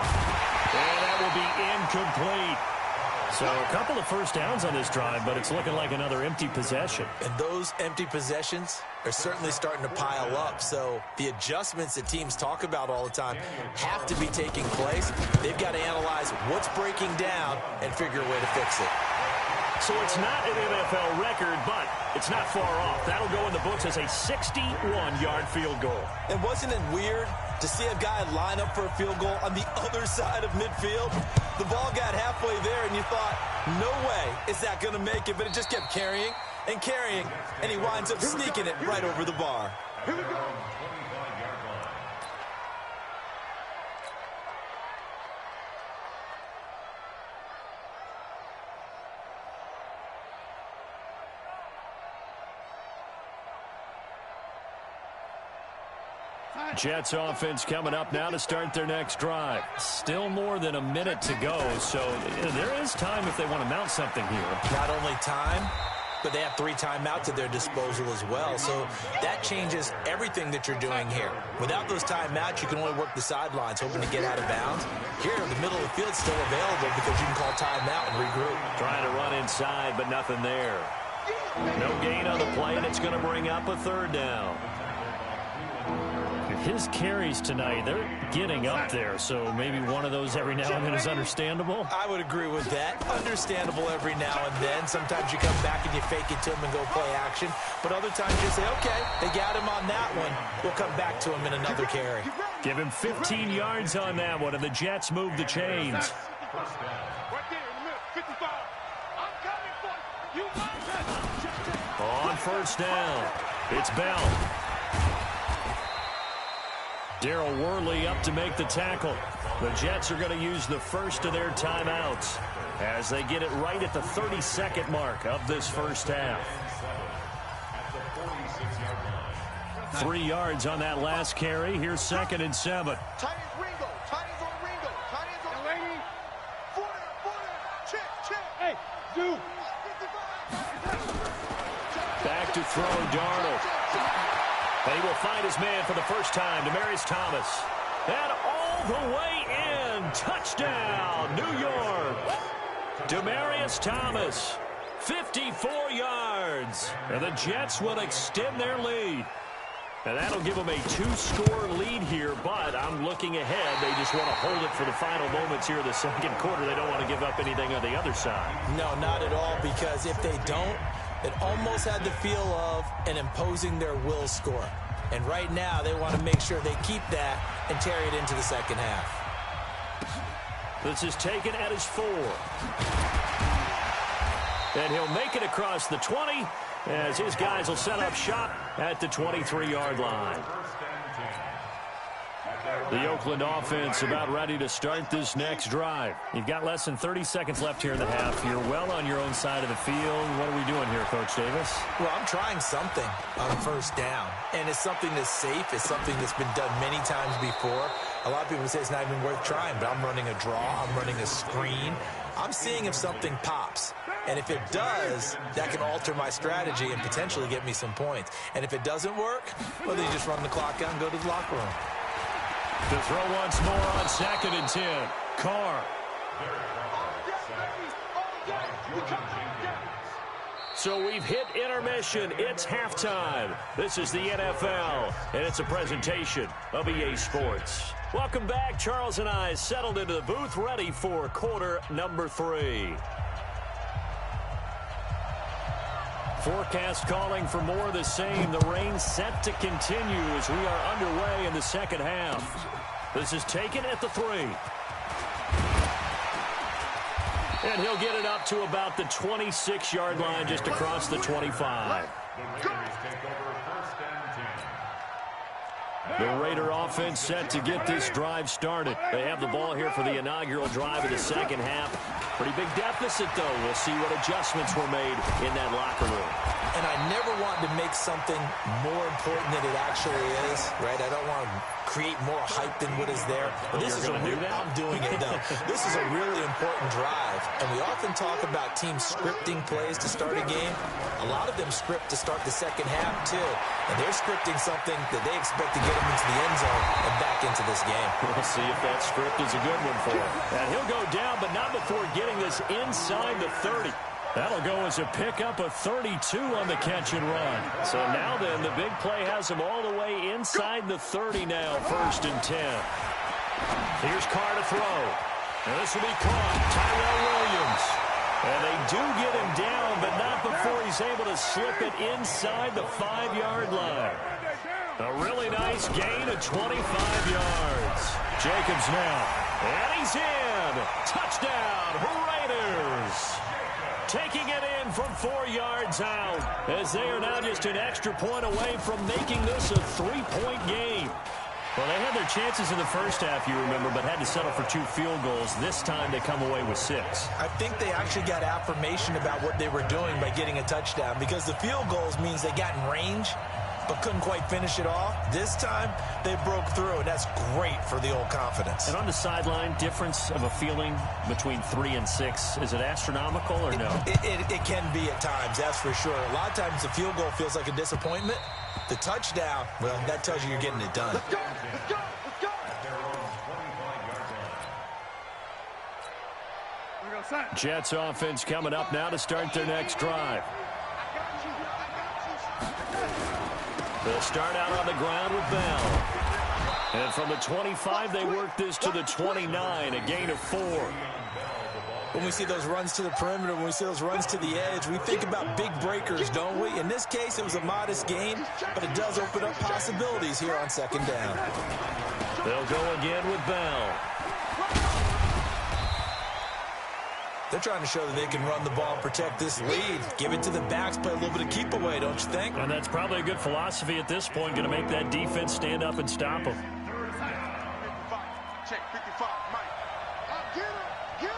And that will be incomplete. So a couple of first downs on this drive, but it's looking like another empty possession. And those empty possessions are certainly starting to pile up. So the adjustments that teams talk about all the time have to be taking place. They've got to analyze what's breaking down and figure a way to fix it. So it's not an NFL record, but it's not far off. That'll go in the books as a 61-yard field goal. And wasn't it weird to see a guy line up for a field goal on the other side of midfield? The ball got halfway there, and you thought, no way is that going to make it, but it just kept carrying and carrying, and he winds up sneaking it right over the bar. Here we go. Jets offense coming up now to start their next drive. Still more than a minute to go, so there is time if they want to mount something here. Not only time, but they have 3 timeouts at their disposal as well, so that changes everything that you're doing here. Without those timeouts, you can only work the sidelines, hoping to get out of bounds. Here, the middle of the field is still available because you can call timeout and regroup. Trying to run inside, but nothing there. No gain on the play, and it's going to bring up a third down. His carries tonight, they're getting up there, so maybe one of those every now and then is understandable. I would agree with that. Understandable every now and then. Sometimes you come back and you fake it to him and go play action. But other times you say, okay, they got him on that one. We'll come back to him in another carry. Give him 15 yards on that one, and the Jets move the chains. Right there in the middle, 55. I'm coming for you. On first down, it's Bell. Darryl Worley up to make the tackle. The Jets are going to use the first of their timeouts as they get it right at the 32nd mark of this first half. 3 yards on that last carry. Here's 2nd and 7. Tight ends Ringo. Tight ends on Ringo. Tight ends on Ringo. 40, check. Hey, dude. Back to throw, Darnold. And he will find his man for the first time, Demaryius Thomas. And all the way in. Touchdown, New York. Demaryius Thomas, 54 yards. And the Jets will extend their lead. And that'll give them a 2-score lead here, but I'm looking ahead. They just want to hold it for the final moments here in the second quarter. They don't want to give up anything on the other side. No, not at all, because if they don't, it almost had the feel of an imposing their will score. And right now, they want to make sure they keep that and carry it into the second half. This is taken at his 4. And he'll make it across the 20 as his guys will set up shop at the 23-yard line. The Oakland offense about ready to start this next drive. You've got less than 30 seconds left here in the half. You're well on your own side of the field. What are we doing here, Coach Davis? Well, I'm trying something on first down, and it's something that's safe. It's something that's been done many times before. A lot of people say it's not even worth trying, but I'm running a draw. I'm running a screen. I'm seeing if something pops. And if it does, that can alter my strategy and potentially get me some points. And if it doesn't work, well, then you just run the clock out and go to the locker room. To throw once more on 2nd and 10. Carr. So we've hit intermission. It's halftime. This is the NFL, and it's a presentation of EA Sports. Welcome back. Charles and I settled into the booth, ready for quarter number 3. forecast calling for more of the same. The rain set to continue as we are underway in the second half. This is taken at the 3. And he'll get it up to about the 26-yard line, just across the 25. The Raider offense set to get this drive started. They have the ball here for the inaugural drive of the second half. Pretty big deficit, though. We'll see what adjustments were made in that locker room. And I never want to make something more important than it actually is, right? I don't want to create more hype than what is there. But this is I'm doing it, though. This is a really important drive. And we often talk about teams scripting plays to start a game. A lot of them script to start the second half, too. And they're scripting something that they expect to get them into the end zone and back into this game. We'll see if that script is a good one for him. And he'll go down, but not before getting this inside the 30. That'll go as a pickup of 32 on the catch and run. So now then, the big play has him all the way inside the 30 now, 1st and 10. Here's Carr to throw. And this will be caught. Tyrell Williams. And they do get him down, but not before he's able to slip it inside the 5-yard line. A really nice gain of 25 yards. Jacobs now. And he's in. Touchdown, Raiders. Taking it in from 4 yards out, as they are now just an extra point away from making this a 3-point game. Well, they had their chances in the first half, you remember, but had to settle for 2 field goals. This time they come away with 6. I think they actually got affirmation about what they were doing by getting a touchdown, because the field goals means they got in range but couldn't quite finish it off. This time, they broke through, and that's great for the old confidence. And on the sideline, difference of a feeling between 3 and 6, is it astronomical or no? It can be at times, that's for sure. A lot of times, the field goal feels like a disappointment. The touchdown, well, that tells you you're getting it done. Let's go, let's go, let's go. Jets offense coming up now to start their next drive. They'll start out on the ground with Bell. And from the 25, they work this to the 29, a gain of 4. When we see those runs to the perimeter, when we see those runs to the edge, we think about big breakers, don't we? In this case, it was a modest gain, but it does open up possibilities here on second down. They'll go again with Bell. They're trying to show that they can run the ball and protect this lead. Give it to the backs, play a little bit of keep away, don't you think? And that's probably a good philosophy at this point, going to make that defense stand up and stop them. Check 55, Mike. Get him.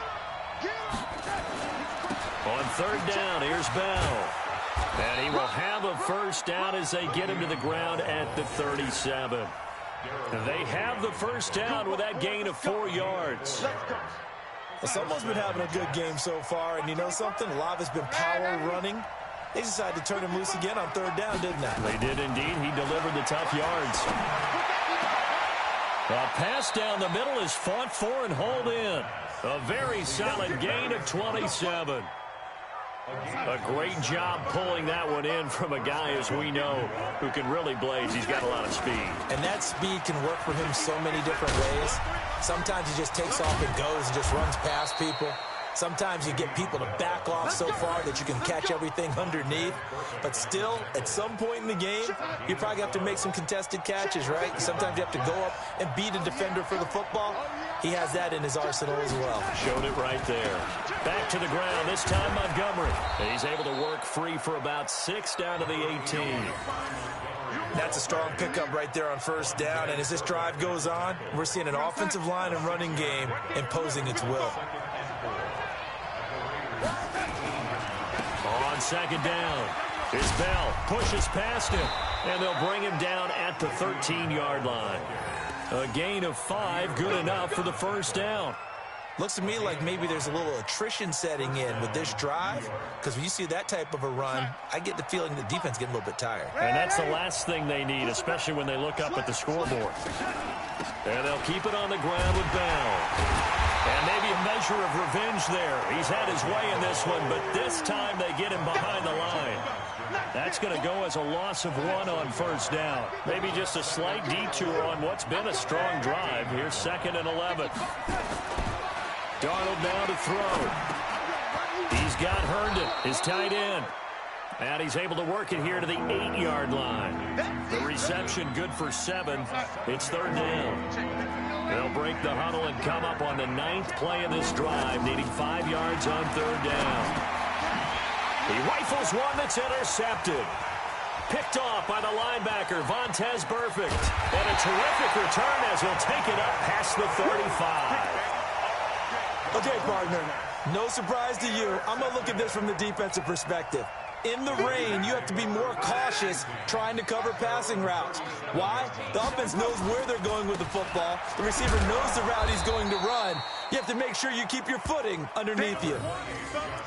On 3rd down, here's Bell. And he will have a first down as they get him to the ground at the 37. And they have the first down with that gain of 4 yards. Well, someone's been having a good game so far, and you know something? A lot of it's been power running. They decided to turn him loose again on 3rd down, didn't they? They did indeed. He delivered the tough yards. A pass down the middle is fought for and hauled in. A very solid gain of 27. A great job pulling that one in from a guy, as we know, who can really blaze. He's got a lot of speed. And that speed can work for him so many different ways. Sometimes he just takes off and goes and just runs past people. Sometimes you get people to back off so far that you can catch everything underneath. But still, at some point in the game, you probably have to make some contested catches, right? Sometimes you have to go up and beat a defender for the football. He has that in his arsenal as well. Showed it right there. Back to the ground, this time Montgomery. And he's able to work free for about 6 down to the 18. That's a strong pickup right there on 1st down. And as this drive goes on, we're seeing an offensive line and running game imposing its will. On 2nd down, it's Bell. Pushes past him. And they'll bring him down at the 13-yard line. A gain of 5, good enough for the first down. Looks to me like maybe there's a little attrition setting in with this drive, because when you see that type of a run, I get the feeling the defense getting a little bit tired. And that's the last thing they need, especially when they look up at the scoreboard. And they'll keep it on the ground with Bell. And maybe a measure of revenge there. He's had his way in this one, but this time they get him behind the line. That's going to go as a loss of 1 on 1st down. Maybe just a slight detour on what's been a strong drive. Here's 2nd and 11. Darnold now to throw. He's got Herndon, his tight end. And he's able to work it here to the 8-yard line. The reception good for 7. It's third down. They'll break the huddle and come up on the 9th play of this drive, needing 5 yards on third down. He rifles one that's intercepted. Picked off by the linebacker, Vontaze Burfict. And a terrific return as he'll take it up past the 35. Okay, partner, no surprise to you. I'm going to look at this from the defensive perspective. In the rain, you have to be more cautious trying to cover passing routes. Why? The offense knows where they're going with the football. The receiver knows the route he's going to run. You have to make sure you keep your footing underneath you.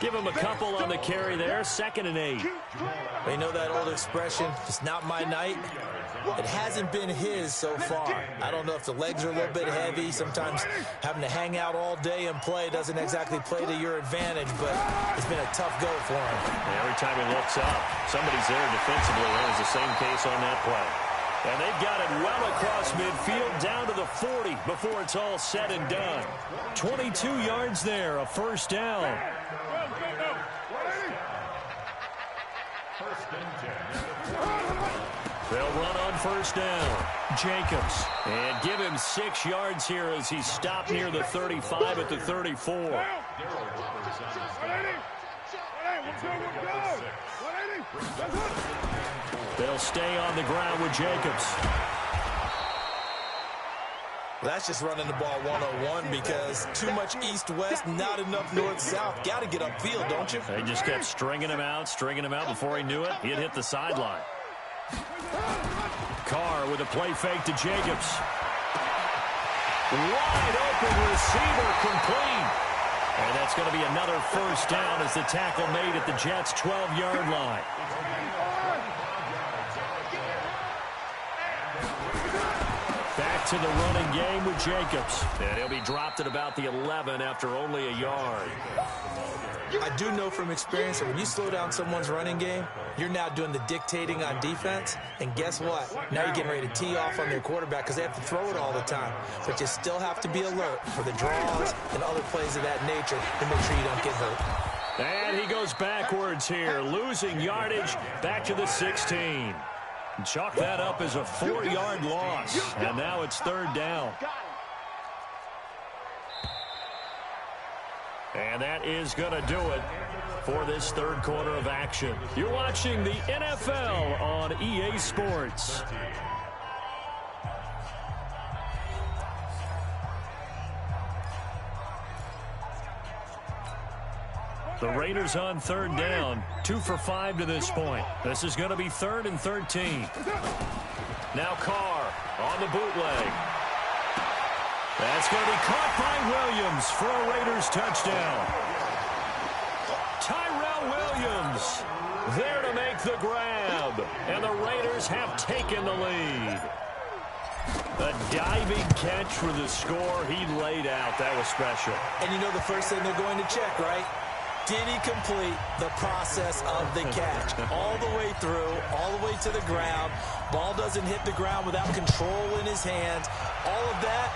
Give him a couple on the carry there, 2nd and 8. You know that old expression, it's not my night? It hasn't been his so far. I don't know if the legs are a little bit heavy. Sometimes having to hang out all day and play doesn't exactly play to your advantage, but it's been a tough go for him. Every time he looks up, somebody's there defensively. That was the same case on that play. And they've got it well across midfield down to the 40 before it's all said and done. 22 yards there, a first down. They'll run on first down. Jacobs. And give him 6 yards here as he stopped near the 35 at the 34. They'll stay on the ground with Jacobs. That's just running the ball 101 because too much east-west, not enough north-south. Got to get upfield, don't you? They just kept stringing him out before he knew it. He had hit the sideline. Carr with a play fake to Jacobs. Wide open receiver complete. And that's going to be another first down as the tackle made at the Jets' 12-yard line. Back to the running game with Jacobs. And he'll be dropped at about the 11 after only a yard. I do know from experience that when you slow down someone's running game, you're now doing the dictating on defense. And guess what? Now you're getting ready to tee off on their quarterback because they have to throw it all the time. But you still have to be alert for the draws and other plays of that nature to make sure you don't get hurt. And he goes backwards here, losing yardage back to the 16. Chalk that up as a 4-yard loss. And now it's third down. And that is going to do it for this third quarter of action. You're watching the NFL on EA Sports. The Raiders on third down, 2 for 5 to this point. This is going to be 3rd and 13. Now Carr on the bootleg. That's going to be caught by Williams for a Raiders touchdown. Tyrell Williams there to make the grab. And the Raiders have taken the lead. A diving catch for the score. He laid out. That was special. And you know the first thing they're going to check, right? Did he complete the process of the catch? All the way through, all the way to the ground. Ball doesn't hit the ground without control in his hands. All of that,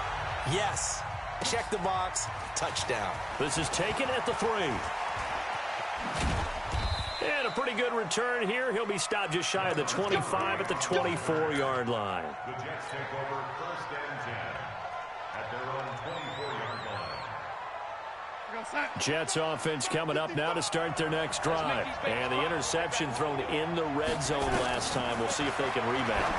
yes. Check the box, touchdown. This is taken at the 3. And a pretty good return here. He'll be stopped just shy of the 25 at the 24-yard line. The Jets take over 1st and 10 at their own 24-yard line. Jets offense coming up now to start their next drive. And the interception thrown in the red zone last time. We'll see if they can rebound.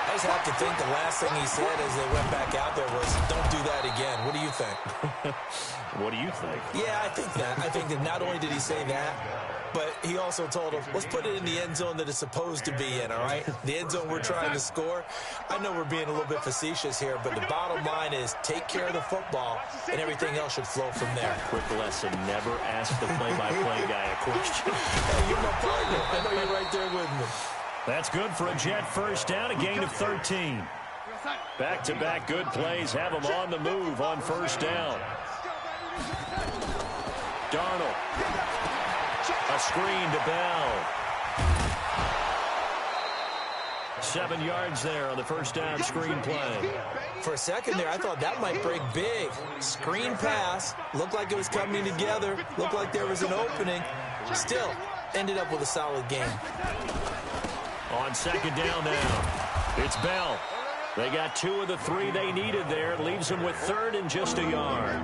I just have to think the last thing he said as they went back out there was, don't do that again. What do you think? What do you think? Yeah, I think that. I think that not only did he say that, but he also told him, let's put it in the end zone that it's supposed to be in, all right? The end zone we're trying to score. I know we're being a little bit facetious here, but the bottom line is take care of the football, and everything else should flow from there. Quick lesson, never ask the play-by-play guy a question. Hey, you're my partner. I know you're right there with me. That's good for a Jet first down, a gain of 13. Back-to-back good plays have them on the move on first down. Darnold. A screen to Bell. 7 yards there on the first down screen play. For a second there, I thought that might break big. Screen pass. Looked like it was coming together. Looked like there was an opening. Still, ended up with a solid game. On second down now, it's Bell. They got 2 of the 3 they needed there. Leaves them with 3rd and just a yard.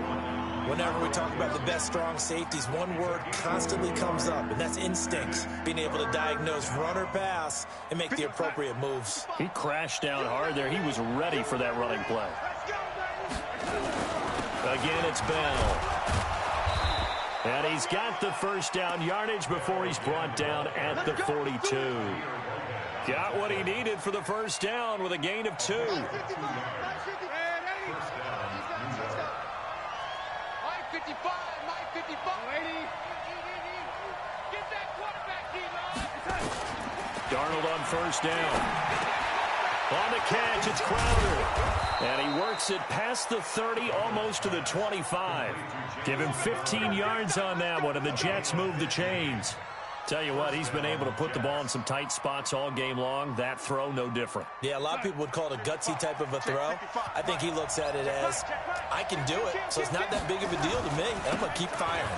Whenever we talk about the best strong safeties, one word constantly comes up, and that's instincts. Being able to diagnose run or pass and make the appropriate moves. He crashed down hard there. He was ready for that running play. Again, it's Bell. And he's got the first down yardage before he's brought down at the 42. Got what he needed for the first down with a gain of 2. Darnold on first down. On the catch, it's Crowder. And he works it past the 30, almost to the 25. Give him 15 yards on that one, and the Jets move the chains. Tell you what, he's been able to put the ball in some tight spots all game long. That throw, no different. Yeah, a lot of people would call it a gutsy type of a throw. I think he looks at it as, I can do it, so it's not that big of a deal to me, and I'm going to keep firing.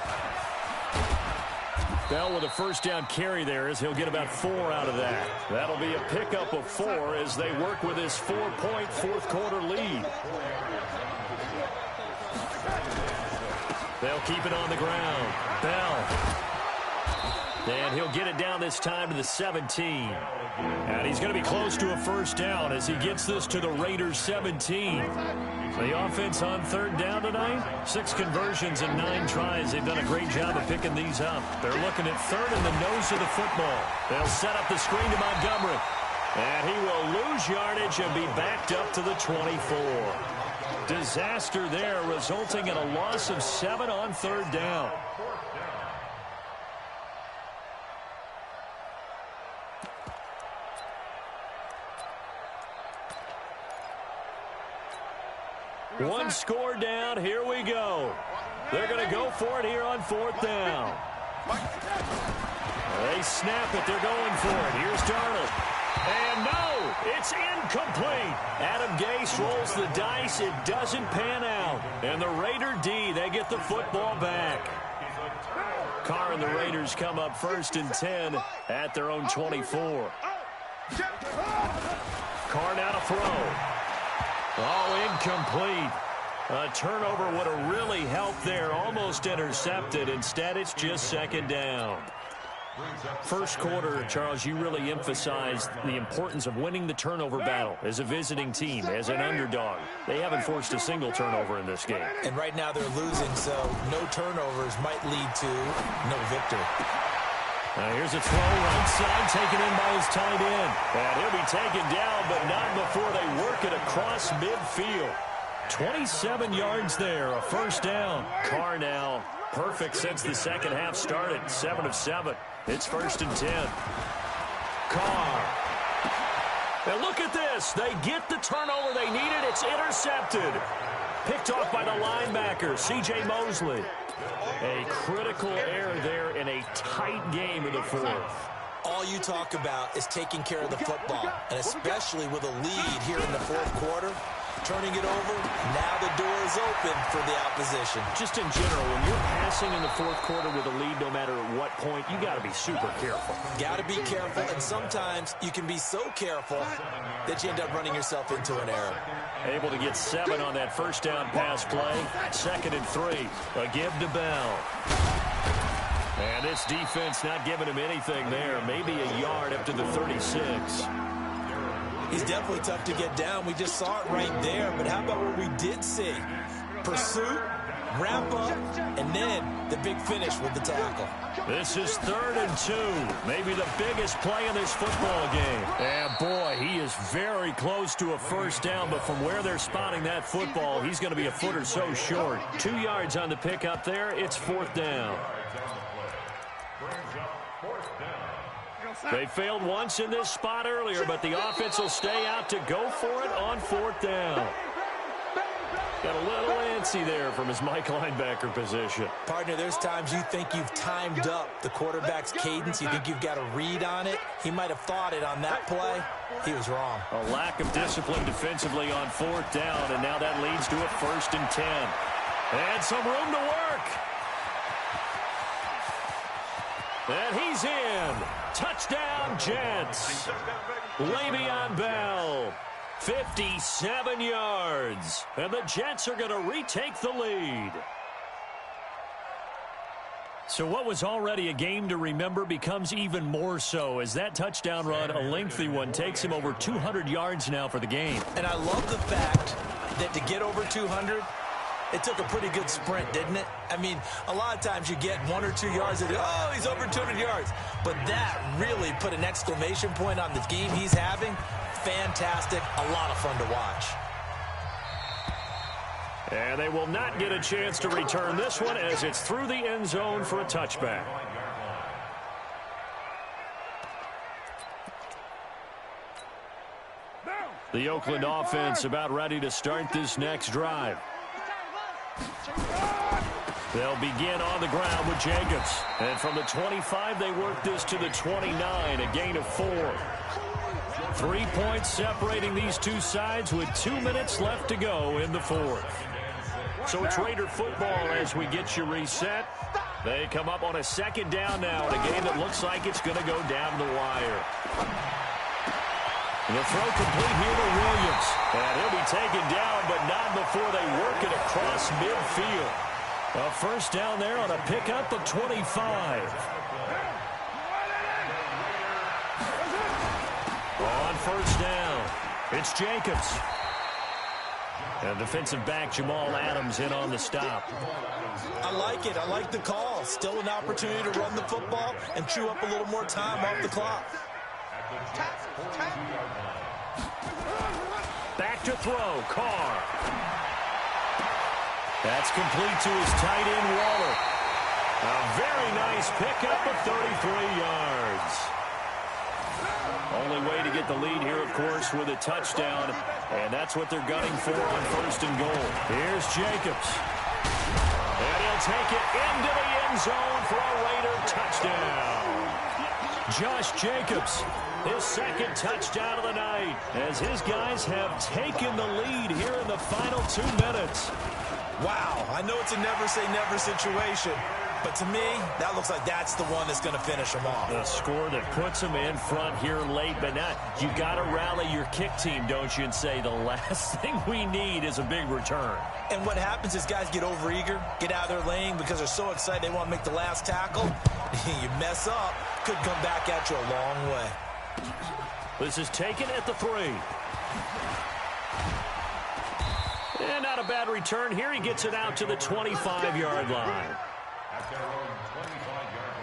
Bell with a first down carry there as he'll get about 4 out of that. That'll be a pickup of 4 as they work with his 4-point fourth-quarter lead. They'll keep it on the ground. Bell. And he'll get it down this time to the 17. And he's going to be close to a first down as he gets this to the Raiders' 17. The offense on 3rd down tonight, 6 conversions and 9 tries. They've done a great job of picking these up. They're looking at 3rd in the nose of the football. They'll set up the screen to Montgomery. And he will lose yardage and be backed up to the 24. Disaster there, resulting in a loss of 7 on 3rd down. One score down. Here we go. They're going to go for it here on 4th down. They snap it. They're going for it. Here's Darnold. And no, it's incomplete. Adam Gase rolls the dice. It doesn't pan out. And the Raider D, they get the football back. Carr and the Raiders come up 1st and 10 at their own 24. Carr now to throw. Oh, incomplete. A turnover would have really helped there. Almost intercepted. Instead, it's just 2nd down. First quarter, Charles, you really emphasized the importance of winning the turnover battle as a visiting team, as an underdog. They haven't forced a single turnover in this game. And right now they're losing, so no turnovers might lead to no victory. Now here's a throw right side, taken in by his tight end. And he'll be taken down, but not before they work it across midfield. 27 yards there, a first down. Carr now perfect since the second half started, 7 of 7. It's 1st and 10. Carr. Now look at this. They get the turnover they needed. It's intercepted. Picked off by the linebacker, C.J. Mosley. A critical error there in a tight game in the 4th. All you talk about is taking care of the football, and especially with a lead here in the 4th quarter. Turning it over, now the door is open for the opposition. Just in general, when you're passing in the 4th quarter with a lead, no matter at what point, you got to be super careful. Got to be careful, and sometimes you can be so careful that you end up running yourself into an error. Able to get 7 on that first down pass play. 2nd and 3. A give to Bell. And this defense not giving him anything there. Maybe a yard up to the 36. He's definitely tough to get down. We just saw it right there. But how about what we did see? Pursuit, wrap up, and then the big finish with the tackle. This is 3rd and 2. Maybe the biggest play in this football game. And boy, he is very close to a first down. But from where they're spotting that football, he's going to be a foot or so short. 2 yards on the pickup there. It's 4th down. They failed once in this spot earlier, but the offense will stay out to go for it on 4th down. Got a little antsy there from his Mike linebacker position. Partner, there's times you think you've timed up the quarterback's cadence. You think you've got a read on it. He might have thought it on that play. He was wrong. A lack of discipline defensively on 4th down, and now that leads to a 1st and 10. And some room to work. And he's in. Touchdown, Jets. Le'Veon Bell, 57 yards. And the Jets are going to retake the lead. So what was already a game to remember becomes even more so as that touchdown run, a lengthy one, takes him over 200 yards now for the game. And I love the fact that to get over 200, it took a pretty good sprint, didn't it? I mean, a lot of times you get 1 or 2 yards and, oh, he's over 200 yards. But that really put an exclamation point on the game he's having. Fantastic. A lot of fun to watch. And they will not get a chance to return this one as it's through the end zone for a touchback. The Oakland offense about ready to start this next drive. They'll begin on the ground with Jacobs. And from the 25, they work this to the 29, a gain of 4. 3 points separating these two sides with 2 minutes left to go in the fourth. So it's Raider football as we get you reset. They come up on a second down now in a game that looks like it's going to go down the wire. The throw complete here to Williams. And he'll be taken down, but not before they work it across midfield. A first down there on a pickup of 25. On first down, it's Jacobs. And defensive back Jamal Adams in on the stop. I like it. I like the call. Still an opportunity to run the football and chew up a little more time off the clock. Back to throw, Carr. That's complete to his tight end, Waller. A very nice pickup of 33 yards. Only way to get the lead here, of course, with a touchdown. And that's what they're gunning for on first and goal. Here's Jacobs. And he'll take it into the end zone for a Raider touchdown. Josh Jacobs, his second touchdown of the night, as his guys have taken the lead here in the final 2 minutes. Wow, I know it's a never-say-never situation, but to me, that looks like that's the one that's going to finish them off. The score that puts them in front here late, but not. You got to rally your kick team, don't you, and say the last thing we need is a big return. And what happens is guys get overeager, get out of their lane because they're so excited they want to make the last tackle. You mess up, could come back at you a long way. This is taken at the 3. And not a bad return here. He gets it out to the 25-yard line. At their own 25-yard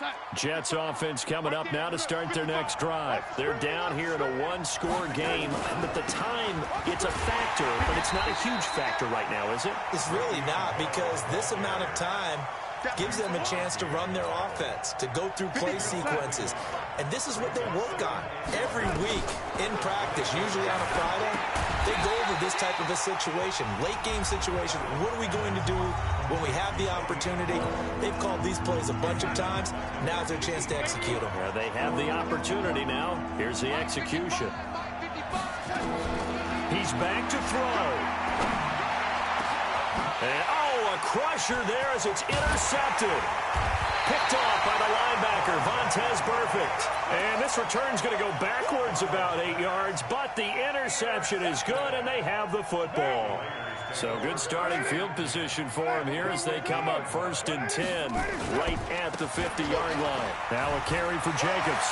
line. Jets offense coming up now to start their next drive. They're down here in a one-score game, but the time, it's a factor, but it's not a huge factor right now, is it? It's really not, because this amount of time gives them a chance to run their offense, to go through play sequences. And this is what they work on every week in practice, usually on a Friday. They go over this type of a situation, late game situation. What are we going to do when we have the opportunity? They've called these plays a bunch of times. Now's their chance to execute them. Yeah, they have the opportunity now. Here's the execution. He's back to throw. And, a crusher there as it's intercepted. Picked off by the linebacker, Vontaze Burfict. And this return's going to go backwards about 8 yards, but the interception is good, and they have the football. So good starting field position for him here as they come up first and 10, right at the 50-yard line. Now a carry for Jacobs.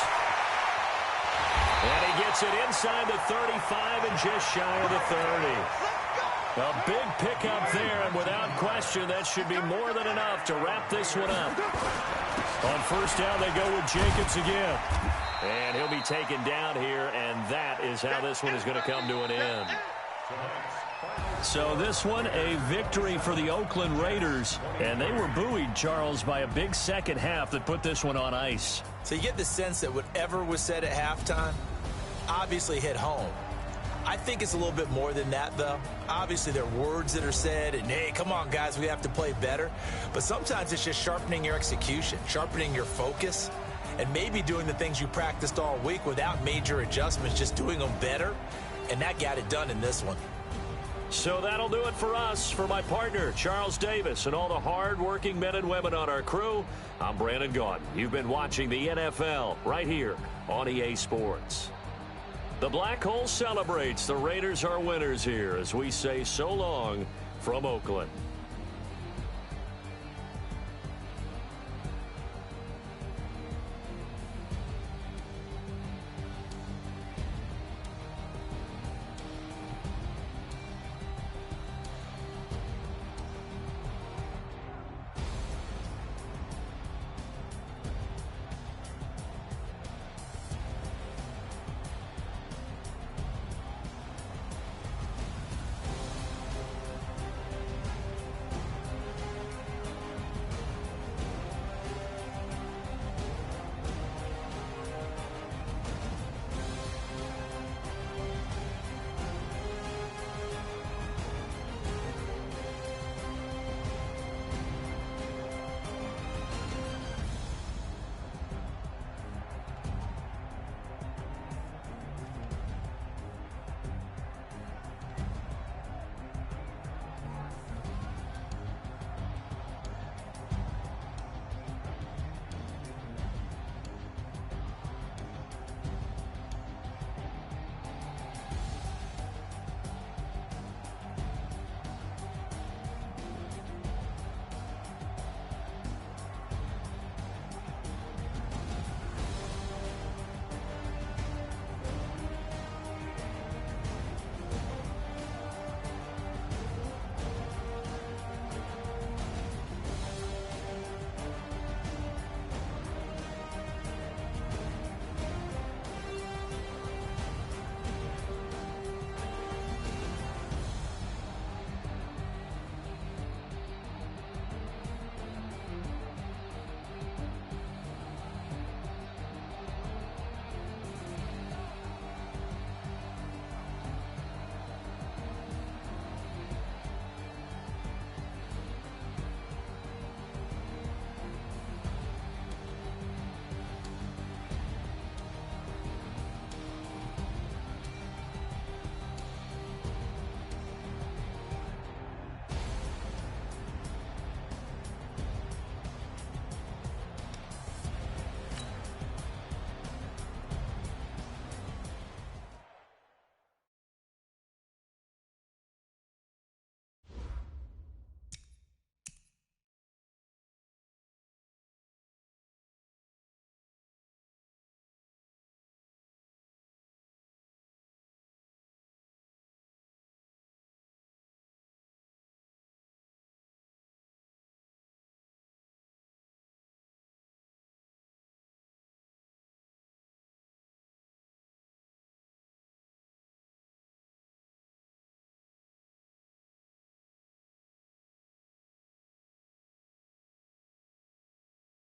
And he gets it inside the 35 and just shy of the 30. A big pickup there, and without question, that should be more than enough to wrap this one up. On first down, they go with Jacobs again. And he'll be taken down here, and that is how this one is going to come to an end. So this one, a victory for the Oakland Raiders. And they were buoyed, Charles, by a big second half that put this one on ice. So you get the sense that whatever was said at halftime obviously hit home. I think it's a little bit more than that, though. Obviously, there are words that are said, and, hey, come on, guys, we have to play better. But sometimes it's just sharpening your execution, sharpening your focus, and maybe doing the things you practiced all week without major adjustments, just doing them better. And that got it done in this one. So that'll do it for us. For my partner, Charles Davis, and all the hard-working men and women on our crew, I'm Brandon Gaudin. You've been watching the NFL right here on EA Sports. The Black Hole celebrates. The Raiders are winners here as we say so long from Oakland.